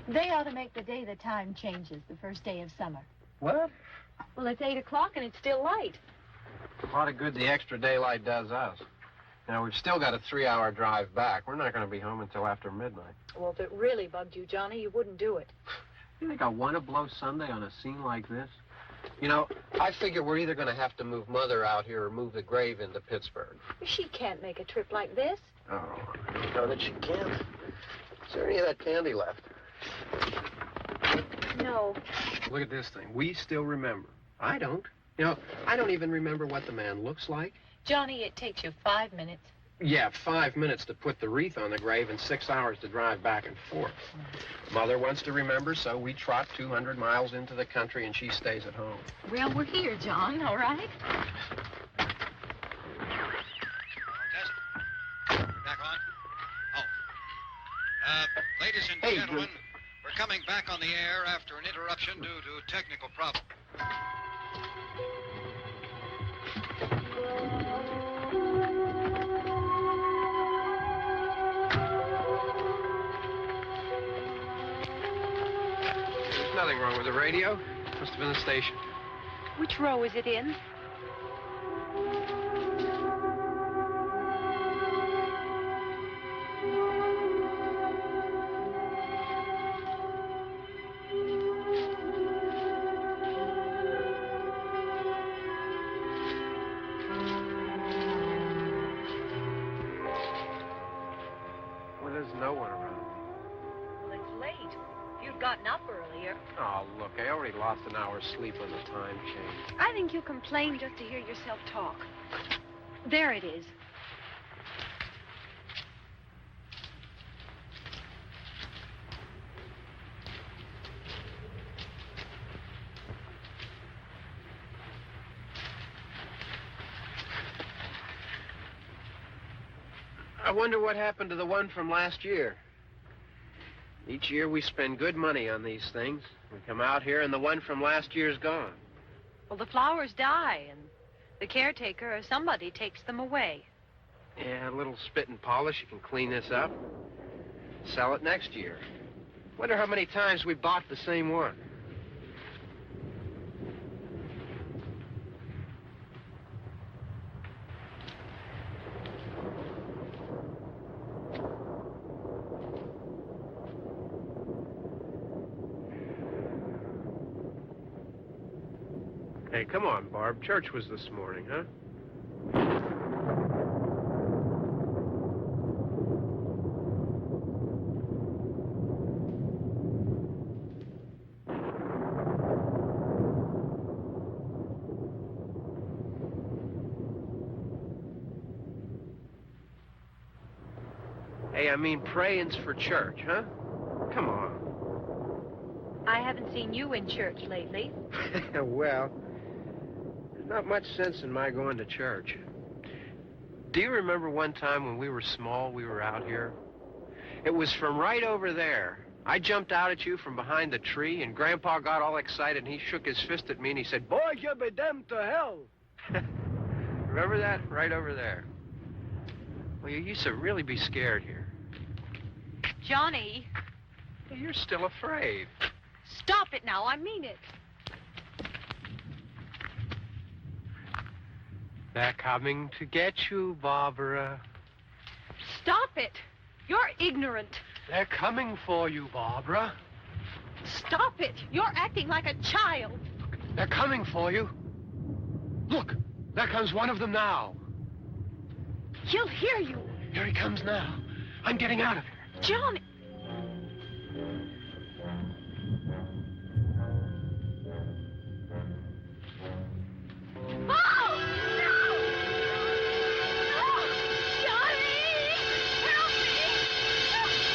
They ought to make the day the time changes, the first day of summer. What? Well, it's 8 o'clock and it's still light. A lot of good the extra daylight does us. Now, we've still got a 3-hour drive back. We're not going to be home until after midnight. Well, if it really bugged you, Johnny, you wouldn't do it. You think I want to blow Sunday on a scene like this? You know, I figure we're either going to have to move Mother out here or move the grave into Pittsburgh. She can't make a trip like this. Oh, I know that she can't. Is there any of that candy left? No. Look at this thing. We still remember. I don't. You know, I don't even remember what the man looks like. Johnny, it takes you 5 minutes. Yeah, 5 minutes to put the wreath on the grave and 6 hours to drive back and forth. Mother wants to remember, so we trot 200 miles into the country and she stays at home. Well, we're here, John, all right? Test. Back on. Oh. Ladies and gentlemen, we're coming back on the air after an interruption due to technical problems. There's nothing wrong with the radio. Must have been the station. Which row is it in? Well, there's no one around. Well, it's late. If you'd gotten up earlier. Oh, look, I already lost an hour's sleep on the time change. I think you complain just to hear yourself talk. There it is. I wonder what happened to the one from last year. Each year we spend good money on these things. We come out here and the one from last year's gone. Well, the flowers die, and the caretaker or somebody takes them away. Yeah, a little spit and polish. You can clean this up. Sell it next year. Wonder how many times we bought the same one. Hey, come on, Barb. Church was this morning, huh? Hey, I mean praying's for church, huh? Come on. I haven't seen you in church lately. Well, there's not much sense in my going to church. Do you remember one time when we were small, we were out here? It was from right over there I jumped out at you from behind the tree, and Grandpa got all excited, and he shook his fist at me, and he said, "Boy, you'll be damned to hell." Remember that? Right over there. Well, you used to really be scared here. Johnny, You're still afraid. stop it now. I mean it. They're coming to get you, Barbara. Stop it. You're ignorant. They're coming for you, Barbara. Stop it. You're acting like a child. They're coming for you. Look, there comes one of them now. He'll hear you. Here he comes now. I'm getting out of here. Johnny. Oh, no! No! Johnny! Help me!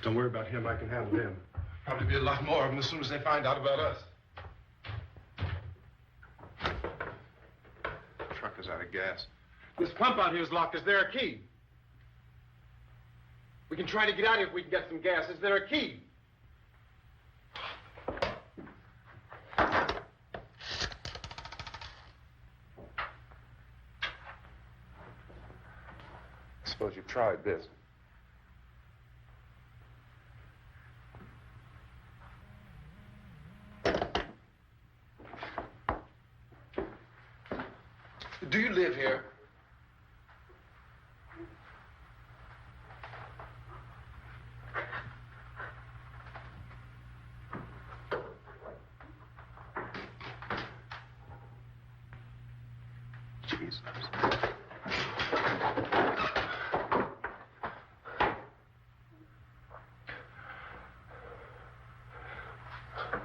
Don't worry about him. I can handle him. Probably be a lot more of them as soon as they find out about us. The truck is out of gas. This pump out here is locked. Is there a key? We can try to get out here if we can get some gas. Is there a key? I suppose you've tried this. Do you live here? Jesus.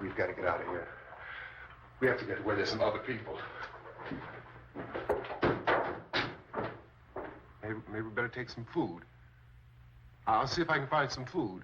We've got to get out of here. We have to get to where there's some other people. Maybe we better take some food. I'll see if I can find some food.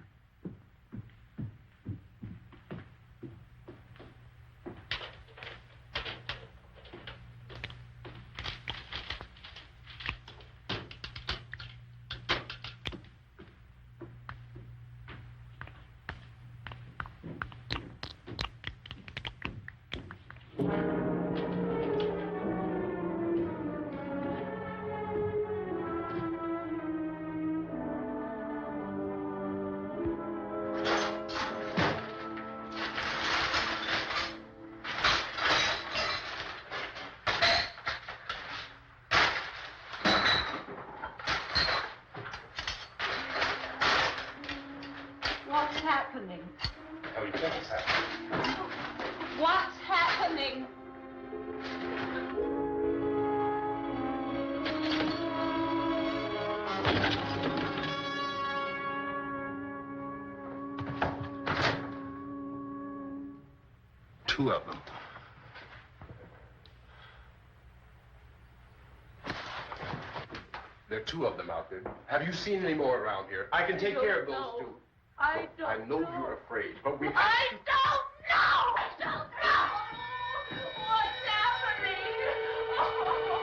What's happening? How do you think it's happening? What's happening? Two of them. There are two of them out there. Have you seen any more around here? I can take care of those two. I don't I know you're afraid, but we have I to... don't know! I don't know! What's happening? Oh.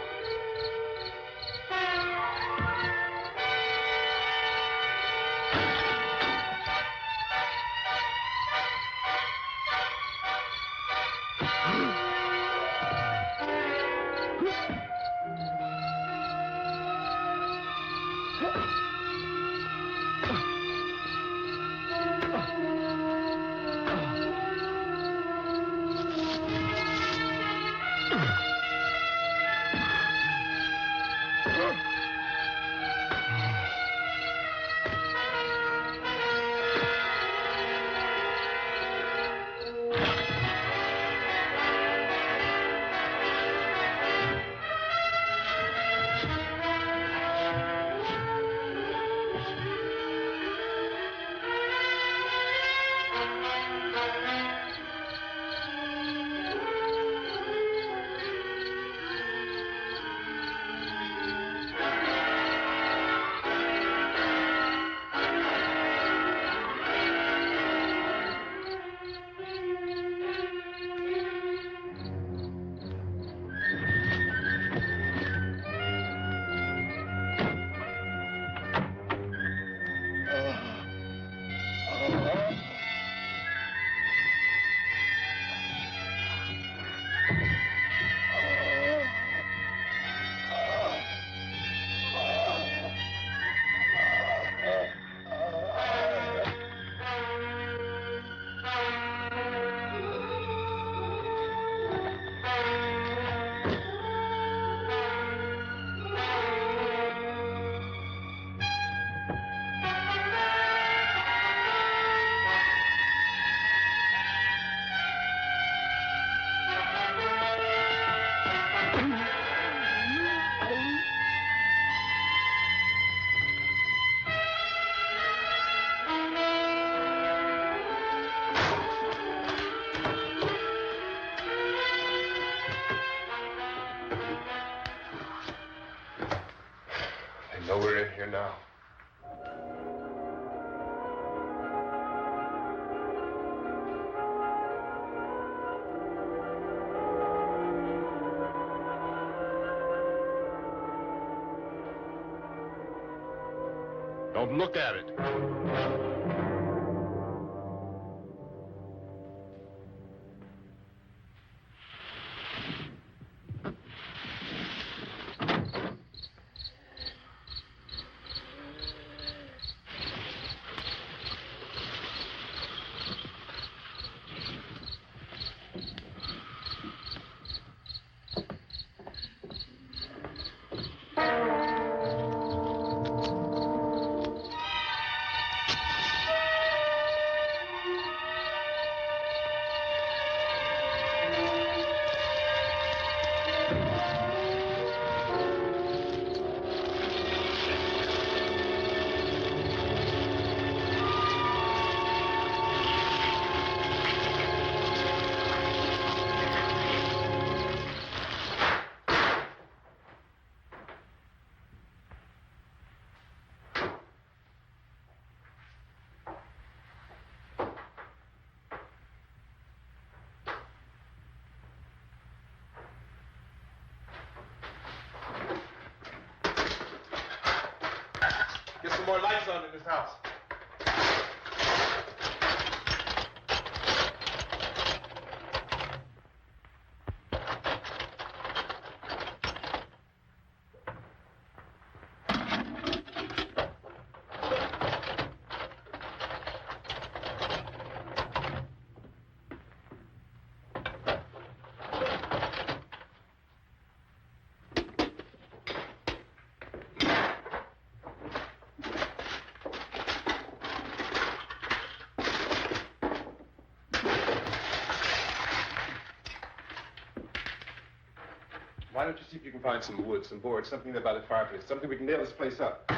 I know we're in here now. Don't look at it. Get some more lights on in this house. Why don't you see if you can find some wood, some boards, something there by the fireplace, something we can nail this place up.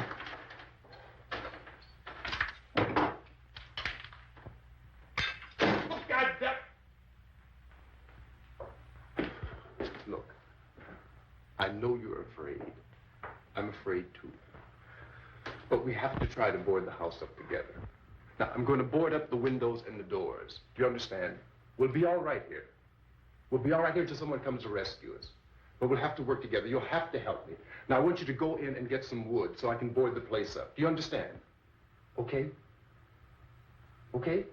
God damn. Look, I know you're afraid. I'm afraid too. But we have to try to board the house up together. Now, I'm going to board up the windows and the doors. Do you understand? We'll be all right here. We'll be all right here until someone comes to rescue us. But we'll have to work together. You'll have to help me. Now, I want you to go in and get some wood so I can board the place up. Do you understand? Okay? Okay?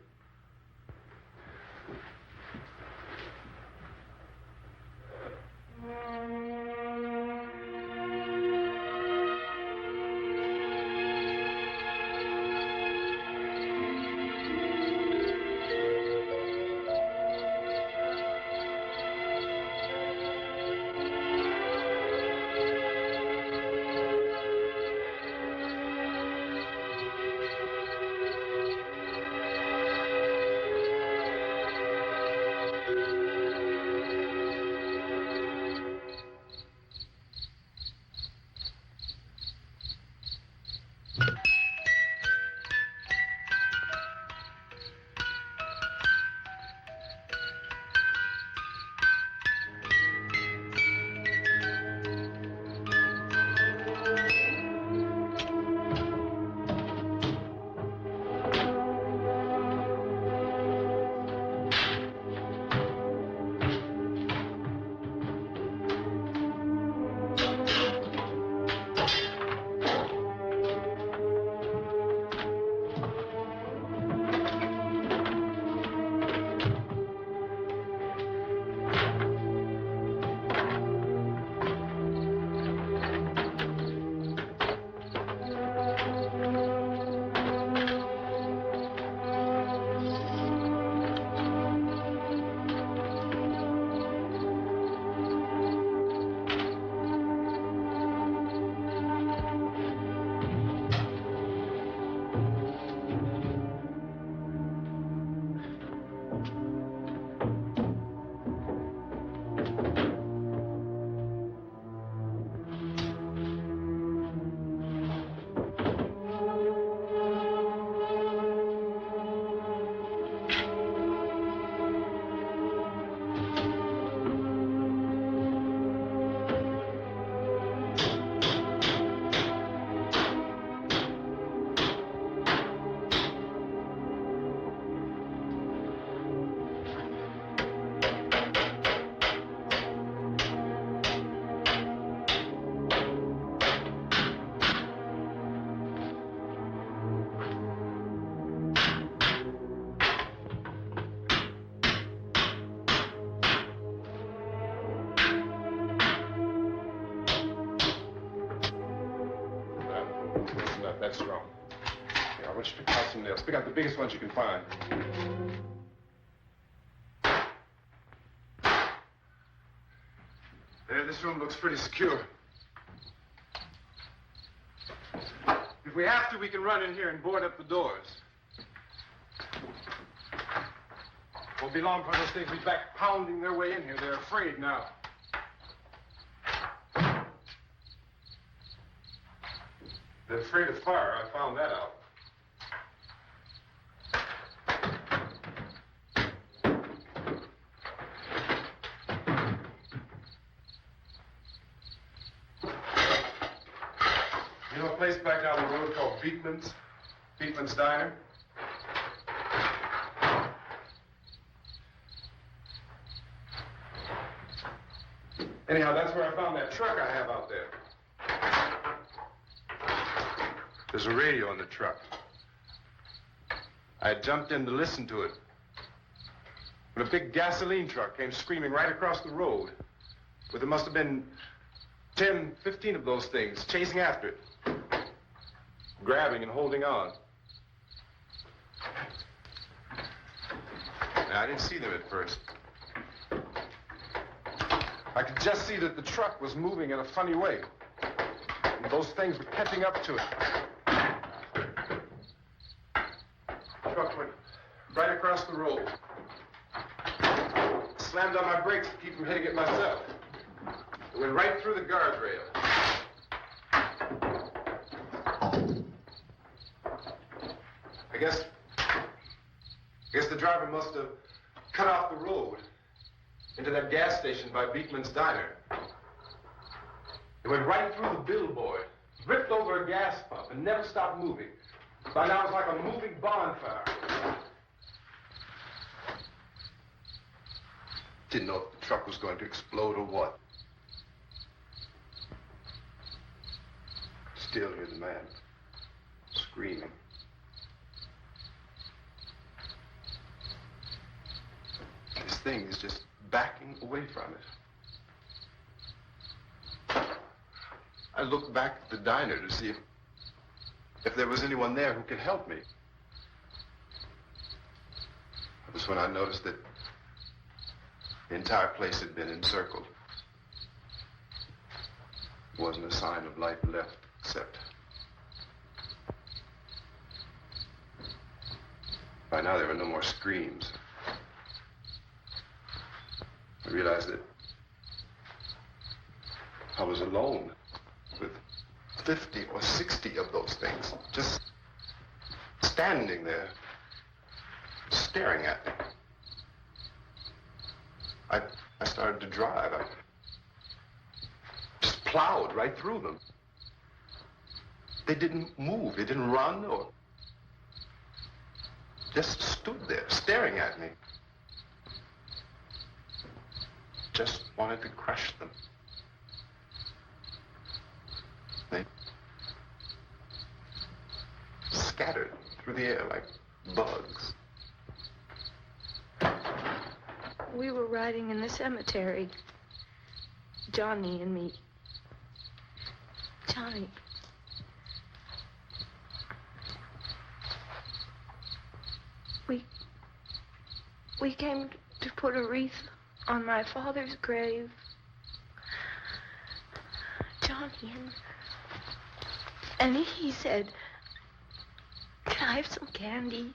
this room. Here, I want you to pick out some nails. Pick out the biggest ones you can find. There, this room looks pretty secure. If we have to, we can run in here and board up the doors. Won't be long before those things will be back pounding their way in here. They're afraid now. They're afraid of fire. I found that out. You know a place back down the road called Beekman's Diner? Anyhow, that's where I found that truck I have out there. There's a radio in the truck. I jumped in to listen to it when a big gasoline truck came screaming right across the road. But there must have been 10, 15 of those things chasing after it, grabbing and holding on. Now, I didn't see them at first. I could just see that the truck was moving in a funny way. And those things were catching up to it. The truck went right across the road. Slammed on my brakes to keep from hitting it myself. It went right through the guardrail. I guess the driver must have cut off the road into that gas station by Beekman's Diner. It went right through the billboard, ripped over a gas pump, and never stopped moving. By now, it was like a moving bonfire. Didn't know if the truck was going to explode or what. Still hear the man screaming. This thing is just backing away from it. I looked back at the diner to see if there was anyone there who could help me. It was when I noticed that the entire place had been encircled. There wasn't a sign of life left, except by now there were no more screams. I realized that I was alone with 50 or 60 of those things, just standing there, staring at me. I started to drive. I just plowed right through them. They didn't move. They didn't run or just stood there, staring at me. Just wanted to crush them. They scattered through the air like bugs. We were riding in the cemetery, Johnny and me. Johnny. We came to put a wreath on my father's grave. Johnny, and he said, "Can I have some candy,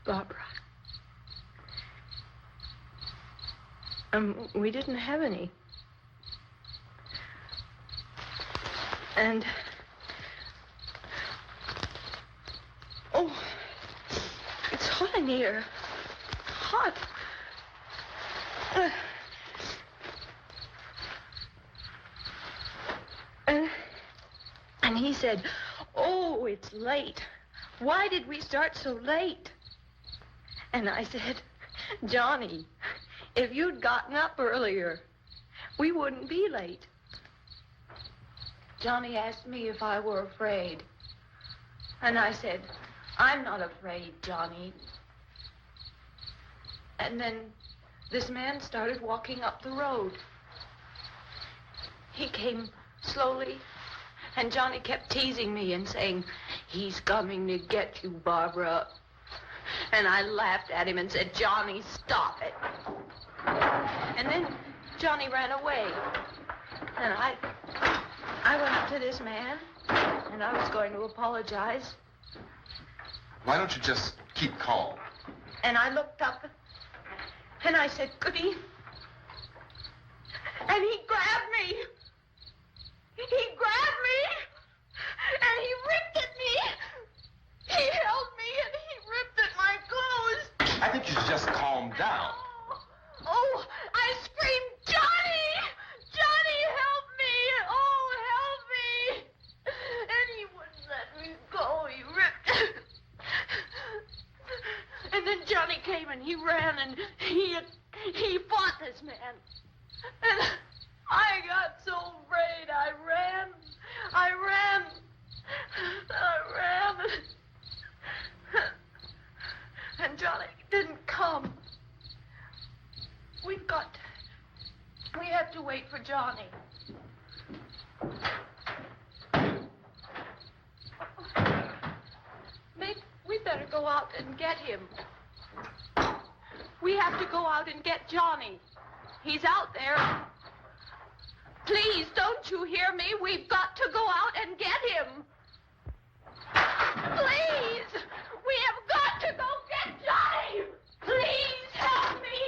Barbara?" We didn't have any. And oh, it's hot in here. Hot. And he said, "Oh, it's late. Why did we start so late?" And I said, "Johnny, if you'd gotten up earlier, we wouldn't be late." Johnny asked me if I were afraid. And I said, "I'm not afraid, Johnny." And then this man started walking up the road. He came slowly, and Johnny kept teasing me and saying, "He's coming to get you, Barbara." And I laughed at him and said, "Johnny, stop it." And then Johnny ran away. And I went up to this man, and I was going to apologize. Why don't you just keep calm? And I looked up, and I said, "Goody." And he grabbed me. He grabbed me, and he ripped at me. He held me, and he ripped at my clothes. I think you should just calm down. Oh, I screamed, "Johnny! Johnny, help me! Oh, help me!" And he wouldn't let me go. He ripped. And then Johnny came and he ran and he fought this man. And I got so afraid. I ran. And Johnny didn't come. We have to wait for Johnny. We better go out and get him. We have to go out and get Johnny. He's out there. Please, don't you hear me? We've got to go out and get him. Please! We have got to go get Johnny! Please help me!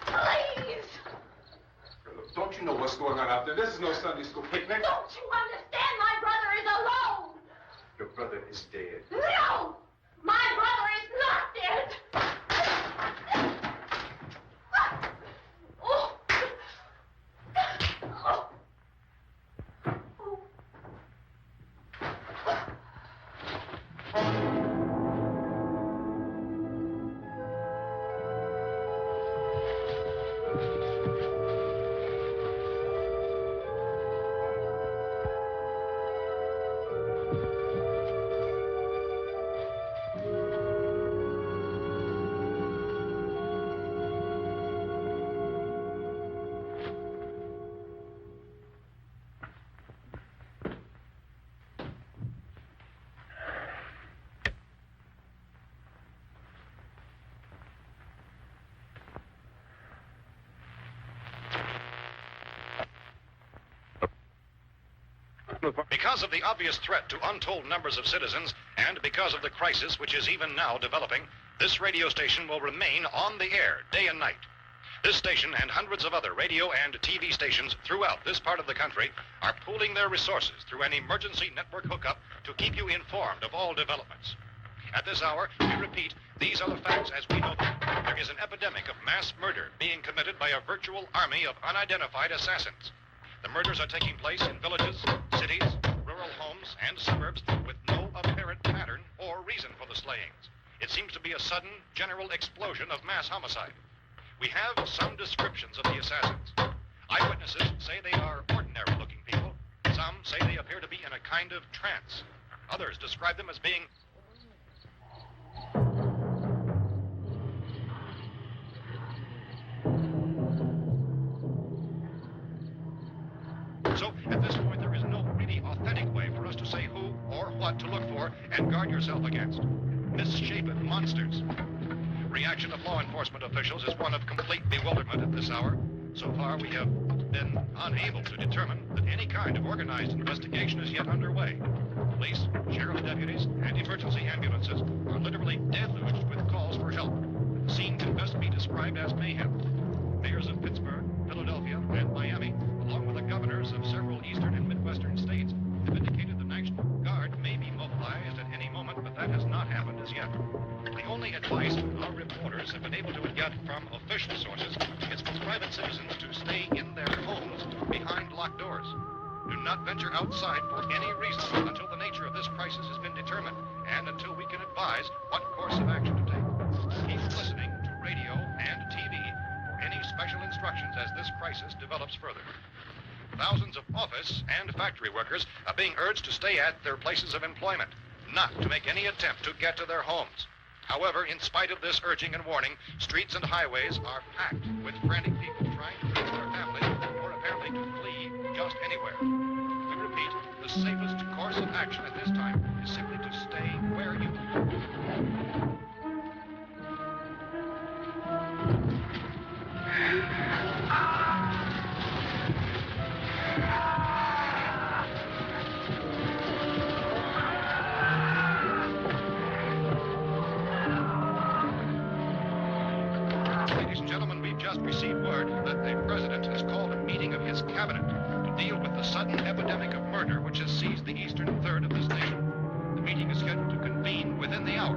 Please! Look, don't you know what's going on out there? This is no Sunday school picnic. Don't you understand? My brother is alone! Your brother is dead. No! My brother is not dead! Oh. Oh. Because of the obvious threat to untold numbers of citizens, and because of the crisis which is even now developing, this radio station will remain on the air day and night. This station and hundreds of other radio and TV stations throughout this part of the country are pooling their resources through an emergency network hookup to keep you informed of all developments. At this hour, we repeat, these are the facts as we know them. There is an epidemic of mass murder being committed by a virtual army of unidentified assassins. The murders are taking place in villages, cities, rural homes, and suburbs with no apparent pattern or reason for the slayings. It seems to be a sudden, general explosion of mass homicide. We have some descriptions of the assassins. Eyewitnesses say they are ordinary-looking people. Some say they appear to be in a kind of trance. Others describe them as being... So, at this point, there is no really authentic way for us to say who or what to look for and guard yourself against. Misshapen monsters. Reaction of law enforcement officials is one of complete bewilderment at this hour. So far, we have been unable to determine that any kind of organized investigation is yet underway. Police, sheriff's deputies, and emergency ambulances are literally deluged with calls for help. The scene can best be described as mayhem. Mayors of Pittsburgh, Philadelphia, and Miami, along with the governors of several eastern and midwestern states, have indicated the National Guard may be mobilized at any moment, but that has not happened as yet. The only advice our reporters have been able to get from official sources is for private citizens to stay in their homes behind locked doors. Do not venture outside for any reason until the nature of this crisis has been determined and until we can advise what course of action to take. Keep listening to radio and TV for any special instructions as this crisis develops further. Thousands of office and factory workers are being urged to stay at their places of employment, not to make any attempt to get to their homes. However, in spite of this urging and warning, streets and highways are packed with frantic people trying to reach their families or apparently to flee just anywhere. We repeat, the safest course of action at this time is simply to stay cabinet to deal with the sudden epidemic of murder which has seized the eastern third of this nation. The meeting is scheduled to convene within the hour.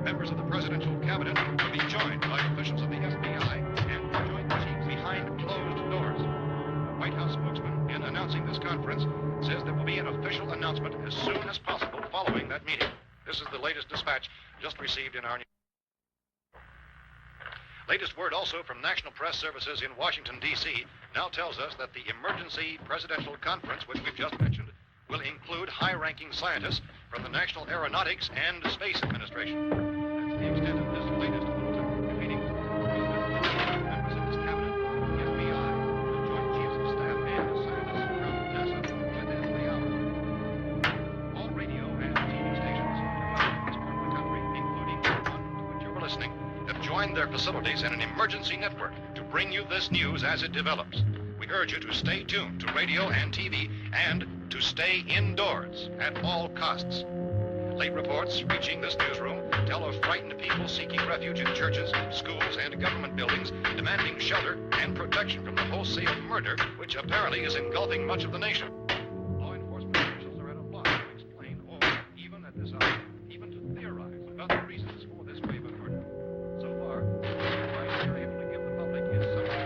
Members of the presidential cabinet will be joined by officials of the FBI and joint chiefs behind closed doors. The White House spokesman, in announcing this conference, says there will be an official announcement as soon as possible following that meeting. This is the latest dispatch just received in our news. Latest word also from National Press Services in Washington, D.C. now tells us that the emergency presidential conference, which we've just mentioned, will include high-ranking scientists from the National Aeronautics and Space Administration. That's the extent of this latest bulletin. Meeting members of this cabinet, the FBI, the Joint Chiefs of Staff, and scientists from NASA within the hour. All radio and TV stations throughout this part of the country, including the one to which you were listening, have joined their facilities in an emergency network to bring you this news as it develops. We urge you to stay tuned to radio and TV and to stay indoors at all costs. Late reports reaching this newsroom tell of frightened people seeking refuge in churches, schools, and government buildings, demanding shelter and protection from the wholesale murder which apparently is engulfing much of the nation. Law enforcement officials are at a loss to explain or, even at this hour, even to theorize about the reasons for this wave of murder. So far, the advice they're able to give the public is something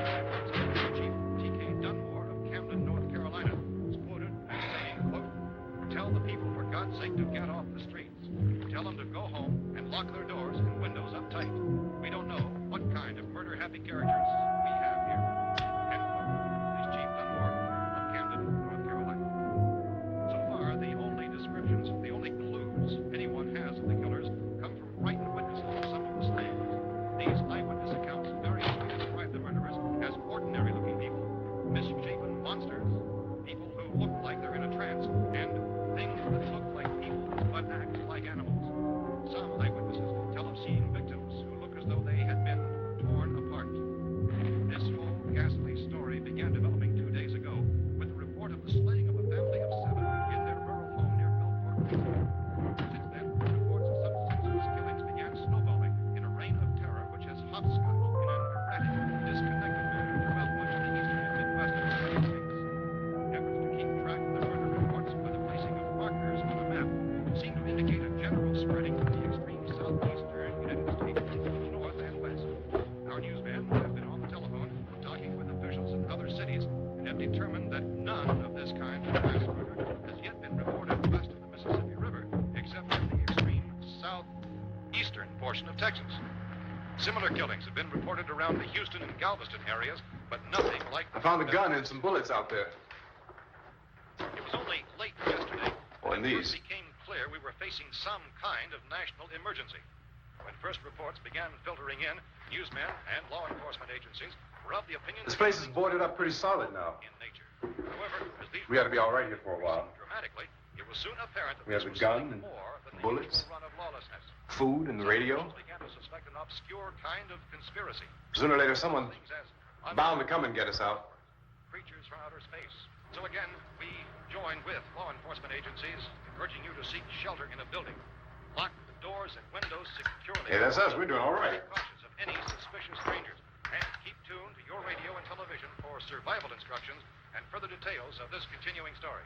like Chief T.K. Dunmore of Camden, North Carolina, is quoted as saying, quote, "Tell the people, for God's sake, to get off the streets. Tell them to go home and lock their doors and windows up tight. We don't know what kind of murder-happy characters we have here." End quote. This Chief Dunmore of Camden, North Carolina. So far, the only descriptions, the only clues anyone has of the killers come from frightened witnesses of some of the slayings. These eyewitness accounts variously describe the murderers as ordinary-looking people, misshapen monsters, people who look like they're in a trance, and things that look like people but act like animals. Some eyewitnesses tell of seeing victims who look as though they had been torn apart. This whole ghastly story began developing 2 days ago with the report of the slaying of a family of 7 in their rural home near Gulfport. Since then, reports of such senseless killings began snowballing in a reign of terror which has hopscotched in an erratic, disconnected manner throughout much of the eastern and midwest of the United States. Efforts to keep track of the murder reports by the placing of markers on a map seem to indicate a general spreading from the extreme southeastern United States to the north and west. Our newsmen have been on the telephone talking with officials in other cities and have determined that none of this kind of mass murder has yet been reported west of the Mississippi River, except in the extreme southeastern portion of Texas. Similar killings have been reported around the Houston and Galveston areas, but nothing like... I found a gun and some bullets out there. It was only late yesterday Well, and when it these. first became clear we were facing some kind of national emergency. When first reports began filtering in, newsmen and law enforcement agencies were of the opinion This place is boarded up pretty solid now. in nature. However, as these We ought to be all right here for a while. dramatically, it was soon apparent that We have this a was gun something and more than the bullets. usual run of lawlessness. Food and the radio. Some officials began to suspect an obscure kind of conspiracy. Sooner or later, someone Things as bound to come and get us out. creatures from outer space. So again, we join with law enforcement agencies, urging you to seek shelter in a building. Lock the doors and windows securely. Hey, that's us. We're doing all right. Be cautious of any suspicious strangers. And keep tuned to your radio and television for survival instructions and further details of this continuing story.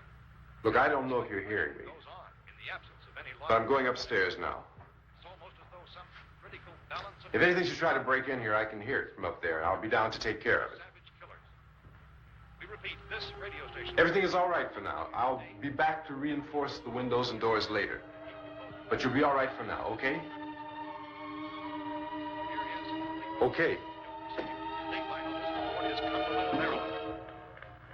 Look, I don't know if you're hearing me, Goes on in the absence of any law. but I'm going upstairs now. It's almost as though some critical balance of If anything should try to break in here, I can hear it from up there, and I'll be down to take care of it. savage killers. We repeat, this radio station. Everything is all right for now. I'll be back to reinforce the windows and doors later. But you'll be all right for now, okay? Okay.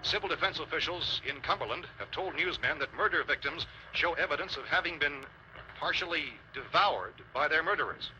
Civil defense officials in Cumberland have told newsmen that murder victims show evidence of having been partially devoured by their murderers.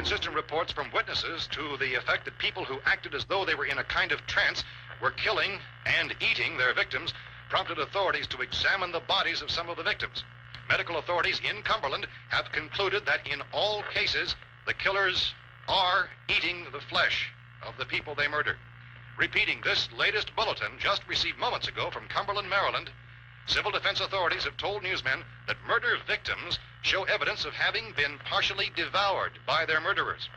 inconsistent reports from witnesses to the effect that people who acted as though they were in a kind of trance were killing and eating their victims prompted authorities to examine the bodies of some of the victims. Medical authorities in Cumberland have concluded that in all cases, the killers are eating the flesh of the people they murdered. Repeating this latest bulletin just received moments ago from Cumberland, Maryland, civil defense authorities have told newsmen that murder victims show evidence of having been partially devoured by their murderers.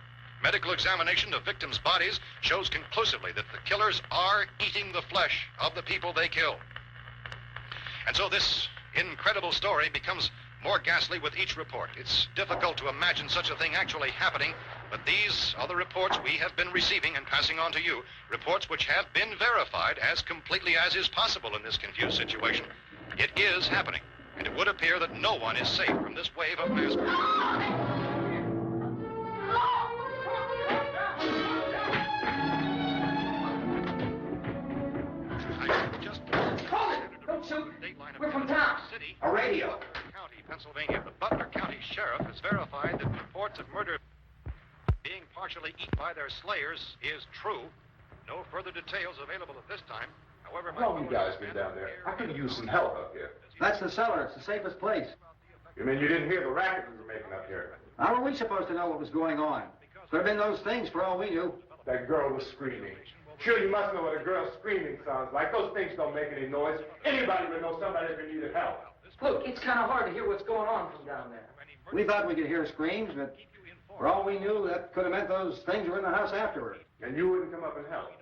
Medical examination of victims' bodies shows conclusively that the killers are eating the flesh of the people they kill. And so this incredible story becomes more ghastly with each report. It's difficult to imagine such a thing actually happening, but these are the reports we have been receiving and passing on to you, reports which have been verified as completely as is possible in this confused situation. It is happening, and it would appear that no one is safe from this wave of mass murder. We're from town. A radio. County, Pennsylvania. The Butler County Sheriff has verified that reports of murder being partially eaten by their slayers is true. No further details available at this time. However, How long you guys been down there? I could use some help up here. That's the cellar. It's the safest place. You mean you didn't hear the racket we were making up here? How were we supposed to know what was going on? Could have been those things for all we knew. That girl was screaming. Sure, you must know what a girl screaming sounds like. Those things don't make any noise. Anybody would know somebody if they needed help. Look, it's kind of hard to hear what's going on from down there. We thought we could hear screams, but for all we knew, that could have meant those things were in the house afterward. And you wouldn't come up and help?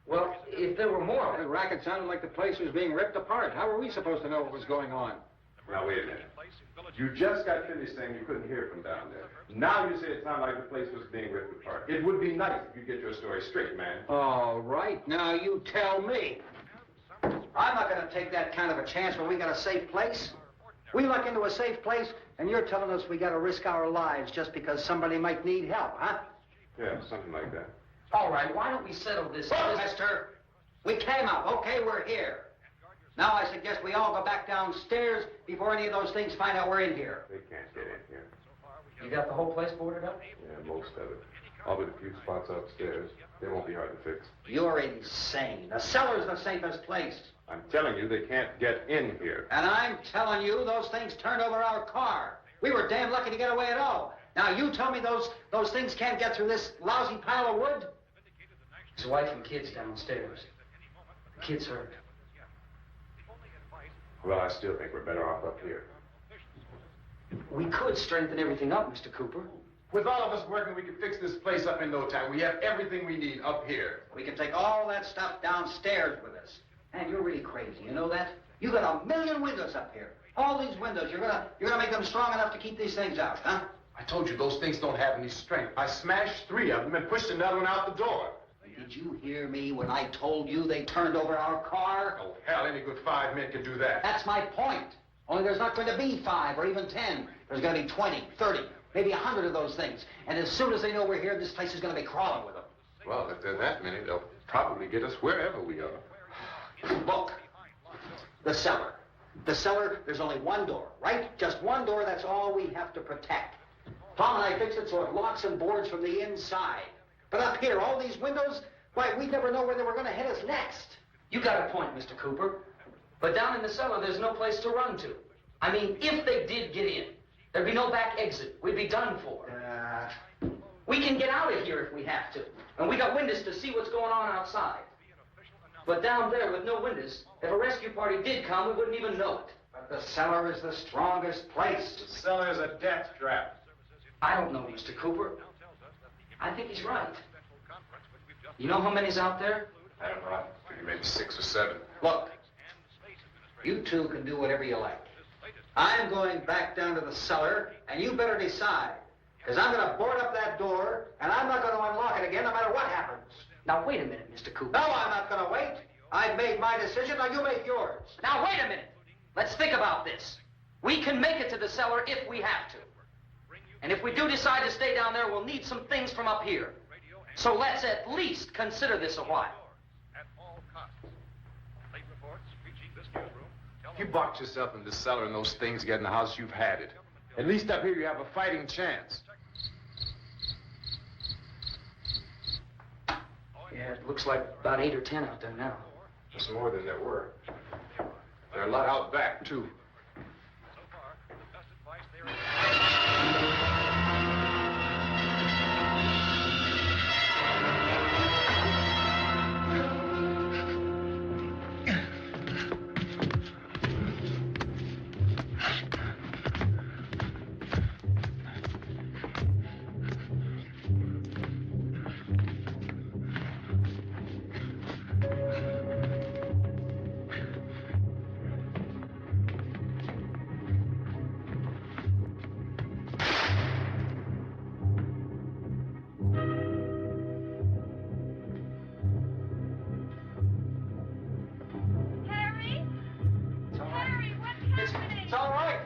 Well, if there were more... The racket sounded like the place was being ripped apart. How were we supposed to know what was going on? Now, wait a minute. You just got finished saying you couldn't hear from down there. Now you say it sounded like the place was being ripped apart. It would be nice if you get your story straight, man. All right, now you tell me. I'm not going to take that kind of a chance when we got a safe place. We luck into a safe place, and you're telling us we got to risk our lives just because somebody might need help, huh? Yeah, something like that. All right, why don't we settle this? Look, mister, we came up. Okay, we're here. Now I suggest we all go back downstairs before any of those things find out we're in here. They can't get in here. You got the whole place boarded up? Yeah, most of it. All but a few spots upstairs. They won't be hard to fix. You're insane. The cellar's the safest place. I'm telling you, they can't get in here. And I'm telling you, those things turned over our car. We were damn lucky to get away at all. Now you tell me those things can't get through this lousy pile of wood? His wife and kids downstairs. The kids hurt. Well, I still think we're better off up here. We could strengthen everything up, Mr. Cooper. With all of us working, we can fix this place up in no time. We have everything we need up here. We can take all that stuff downstairs with us. And you're really crazy, you know that? You got 1 million windows up here. All these windows, you're gonna make them strong enough to keep these things out, huh? I told you those things don't have any strength. I smashed 3 of them and pushed another one out the door. Did you hear me when I told you they turned over our car? Oh, hell, any good 5 men can do that. That's my point. Only there's not going to be 5 or even 10. There's going to be 20, 30, maybe 100 of those things. And as soon as they know we're here, this place is going to be crawling with them. Well, if there are that many, they'll probably get us wherever we are. Look, the cellar. The cellar, there's only one door, right? Just one door, that's all we have to protect. Tom and I fixed it so it locks and boards from the inside. But up here, all these windows, why, we'd never know where they were going to hit us next. You got a point, Mr. Cooper. But down in the cellar, there's no place to run to. I mean, if they did get in, there'd be no back exit. We'd be done for. We can get out of here if we have to. And we got windows to see what's going on outside. But down there with no windows, if a rescue party did come, we wouldn't even know it. But the cellar is the strongest place. The cellar is a death trap. I don't know, Mr. Cooper. I think he's right. You know how many's out there? I don't know. Maybe 6 or 7. Look, you two can do whatever you like. I'm going back down to the cellar, and you better decide. Because I'm going to board up that door, and I'm not going to unlock it again no matter what happens. Now, wait a minute, Mr. Cooper. No, I'm not going to wait. I've made my decision, now you make yours. Now, wait a minute. Let's think about this. We can make it to the cellar if we have to. And if we do decide to stay down there, we'll need some things from up here. So let's at least consider this a while. If you box yourself in the cellar and those things get in the house, you've had it. At least up here you have a fighting chance. Yeah, it looks like about 8 or 10 out there now. There's more than there were. There are a lot out back, too. So far, the best advice there is... It's all right.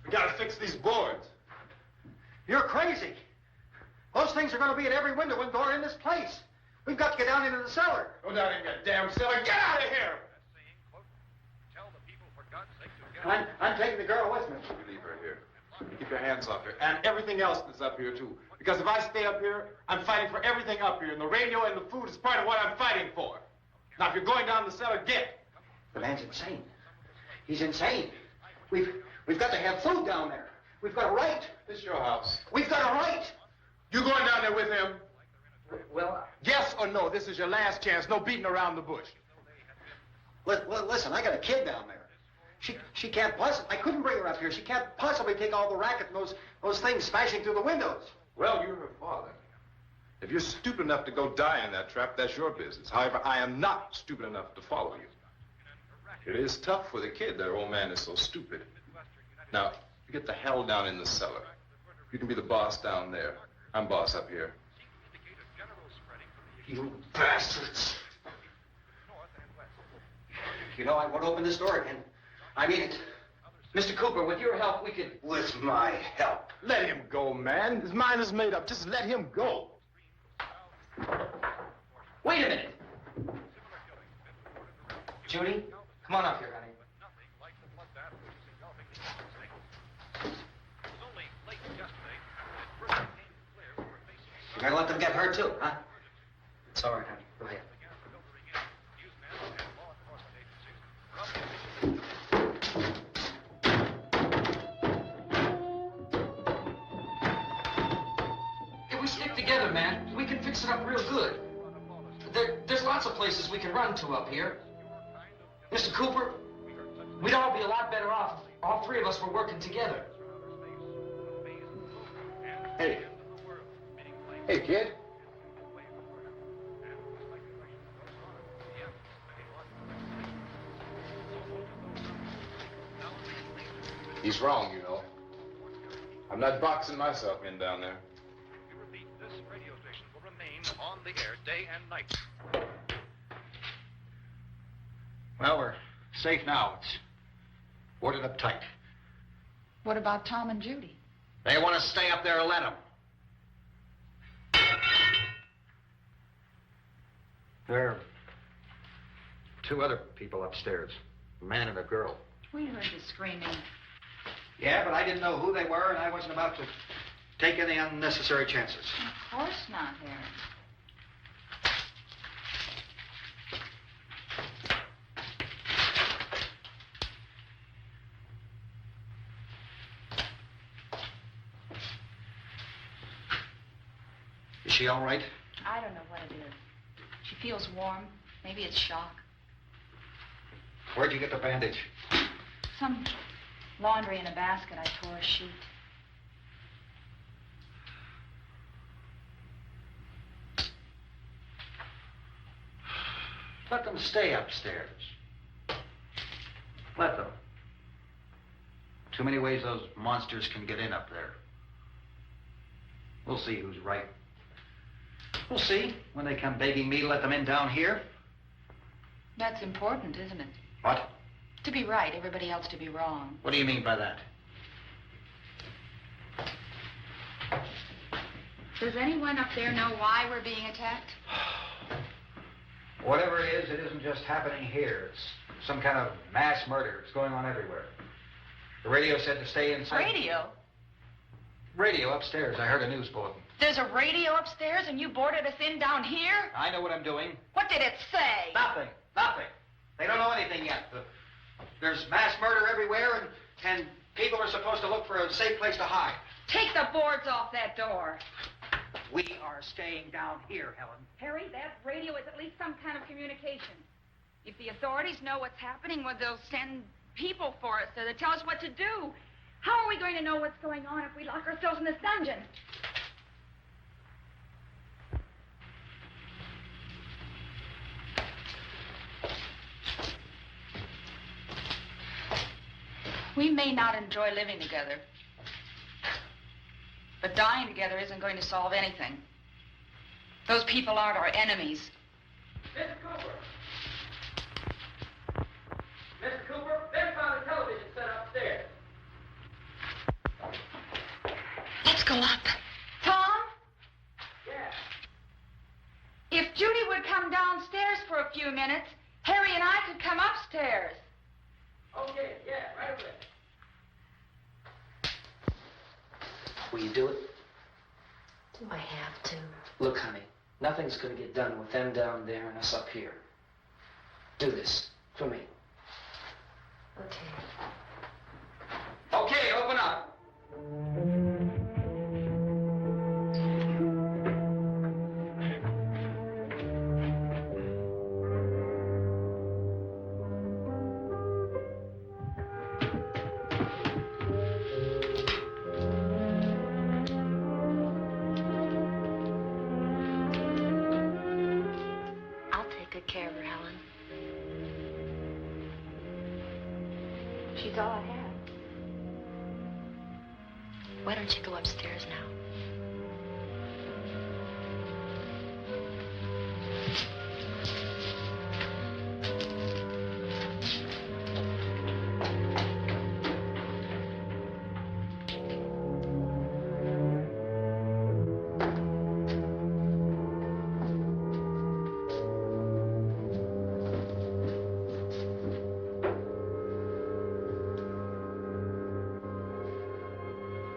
We gotta fix these boards. You're crazy. Those things are going to be at every window and door in this place. We've got to get down into the cellar. Go down in that damn cellar. Get out of here! Tell the people, for God's sake, to get... I'm taking the girl with me. You leave her here. Keep your hands off her. And everything else that's up here, too. Because if I stay up here, I'm fighting for everything up here. And the radio and the food is part of what I'm fighting for. Now, if you're going down the cellar, get. The man's insane. He's insane. We've got to have food down there. We've got a right. This is your house. We've got a right. You going down there with him? Well, Yes or no? This is your last chance. No beating around the bush. Listen, I got a kid down there. She can't possibly... I couldn't bring her up here. She can't possibly take all the racket and those things smashing through the windows. Well, you're her father. If you're stupid enough to go die in that trap, that's your business. However, I am not stupid enough to follow you. It is tough for the kid. Their old man is so stupid. Now, you get the hell down in the cellar. You can be the boss down there. I'm boss up here. You bastards. You know, I won't open this door again. I mean it. Mr. Cooper, with your help, we could... With my help. Let him go, man. His mind is made up. Just let him go. Wait a minute. Judy, come on up here, honey. You're gonna let them get hurt too, huh? It's all right, honey. Go ahead. If we stick together, man, we can fix it up real good. There's lots of places we can run to up here. Mr. Cooper, we'd all be a lot better off if all three of us were working together. Hey. Hey, kid. He's wrong, you know. I'm not boxing myself in down there. We repeat, this radio station will remain on the air day and night. Well, we're safe now. It's boarded up tight. What about Tom and Judy? They want to stay up there and let them. There are two other people upstairs, a man and a girl. We heard you screaming. Yeah, but I didn't know who they were, and I wasn't about to take any unnecessary chances. Of course not, Harry. Is she all right? I don't know what it is. She feels warm. Maybe it's shock. Where'd you get the bandage? Some laundry in a basket. I tore a sheet. Let them stay upstairs. Let them. Too many ways those monsters can get in up there. We'll see who's right. We'll see when they come begging me to let them in down here. That's important, isn't it? What? To be right, everybody else to be wrong. What do you mean by that? Does anyone up there know why we're being attacked? Whatever it isn't just happening here. It's some kind of mass murder. It's going on everywhere. The radio said to stay inside. Radio? Radio upstairs. I heard a news bulletin. There's a radio upstairs and you boarded us in down here? I know what I'm doing. What did it say? Nothing. Nothing. They don't know anything yet. There's mass murder everywhere, and people are supposed to look for a safe place to hide. Take the boards off that door. We are staying down here, Helen. Harry, that radio is at least some kind of communication. If the authorities know what's happening, well, they'll send people for us to tell us what to do. How are we going to know what's going on if we lock ourselves in this dungeon? We may not enjoy living together, but dying together isn't going to solve anything. Those people aren't our enemies. Mr. Cooper! Mr. Cooper, there's found a television set upstairs. Let's go up. Tom? Yeah. If Judy would come downstairs for a few minutes, Harry and I could come upstairs. Okay, yeah, right away. Will you do it? Do I have to? Look, honey, nothing's going to get done with them down there and us up here. Do this for me. Okay. Okay, open up. I'll take good care of her, Helen. She's all I have. Why don't you go upstairs now?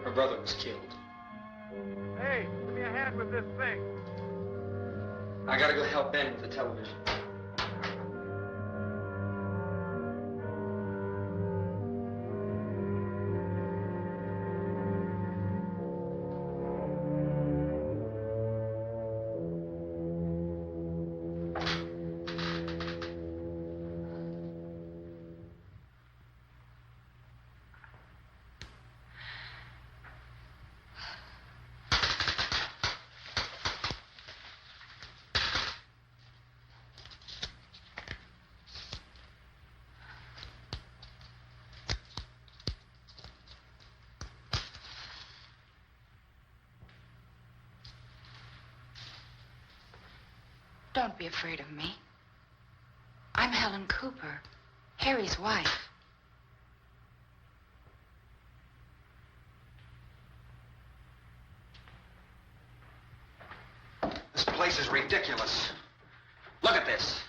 Her brother was killed. Hey, give me a hand with this thing. I gotta go help Ben with the television. Don't be afraid of me. I'm Helen Cooper, Harry's wife. This place is ridiculous. Look at this.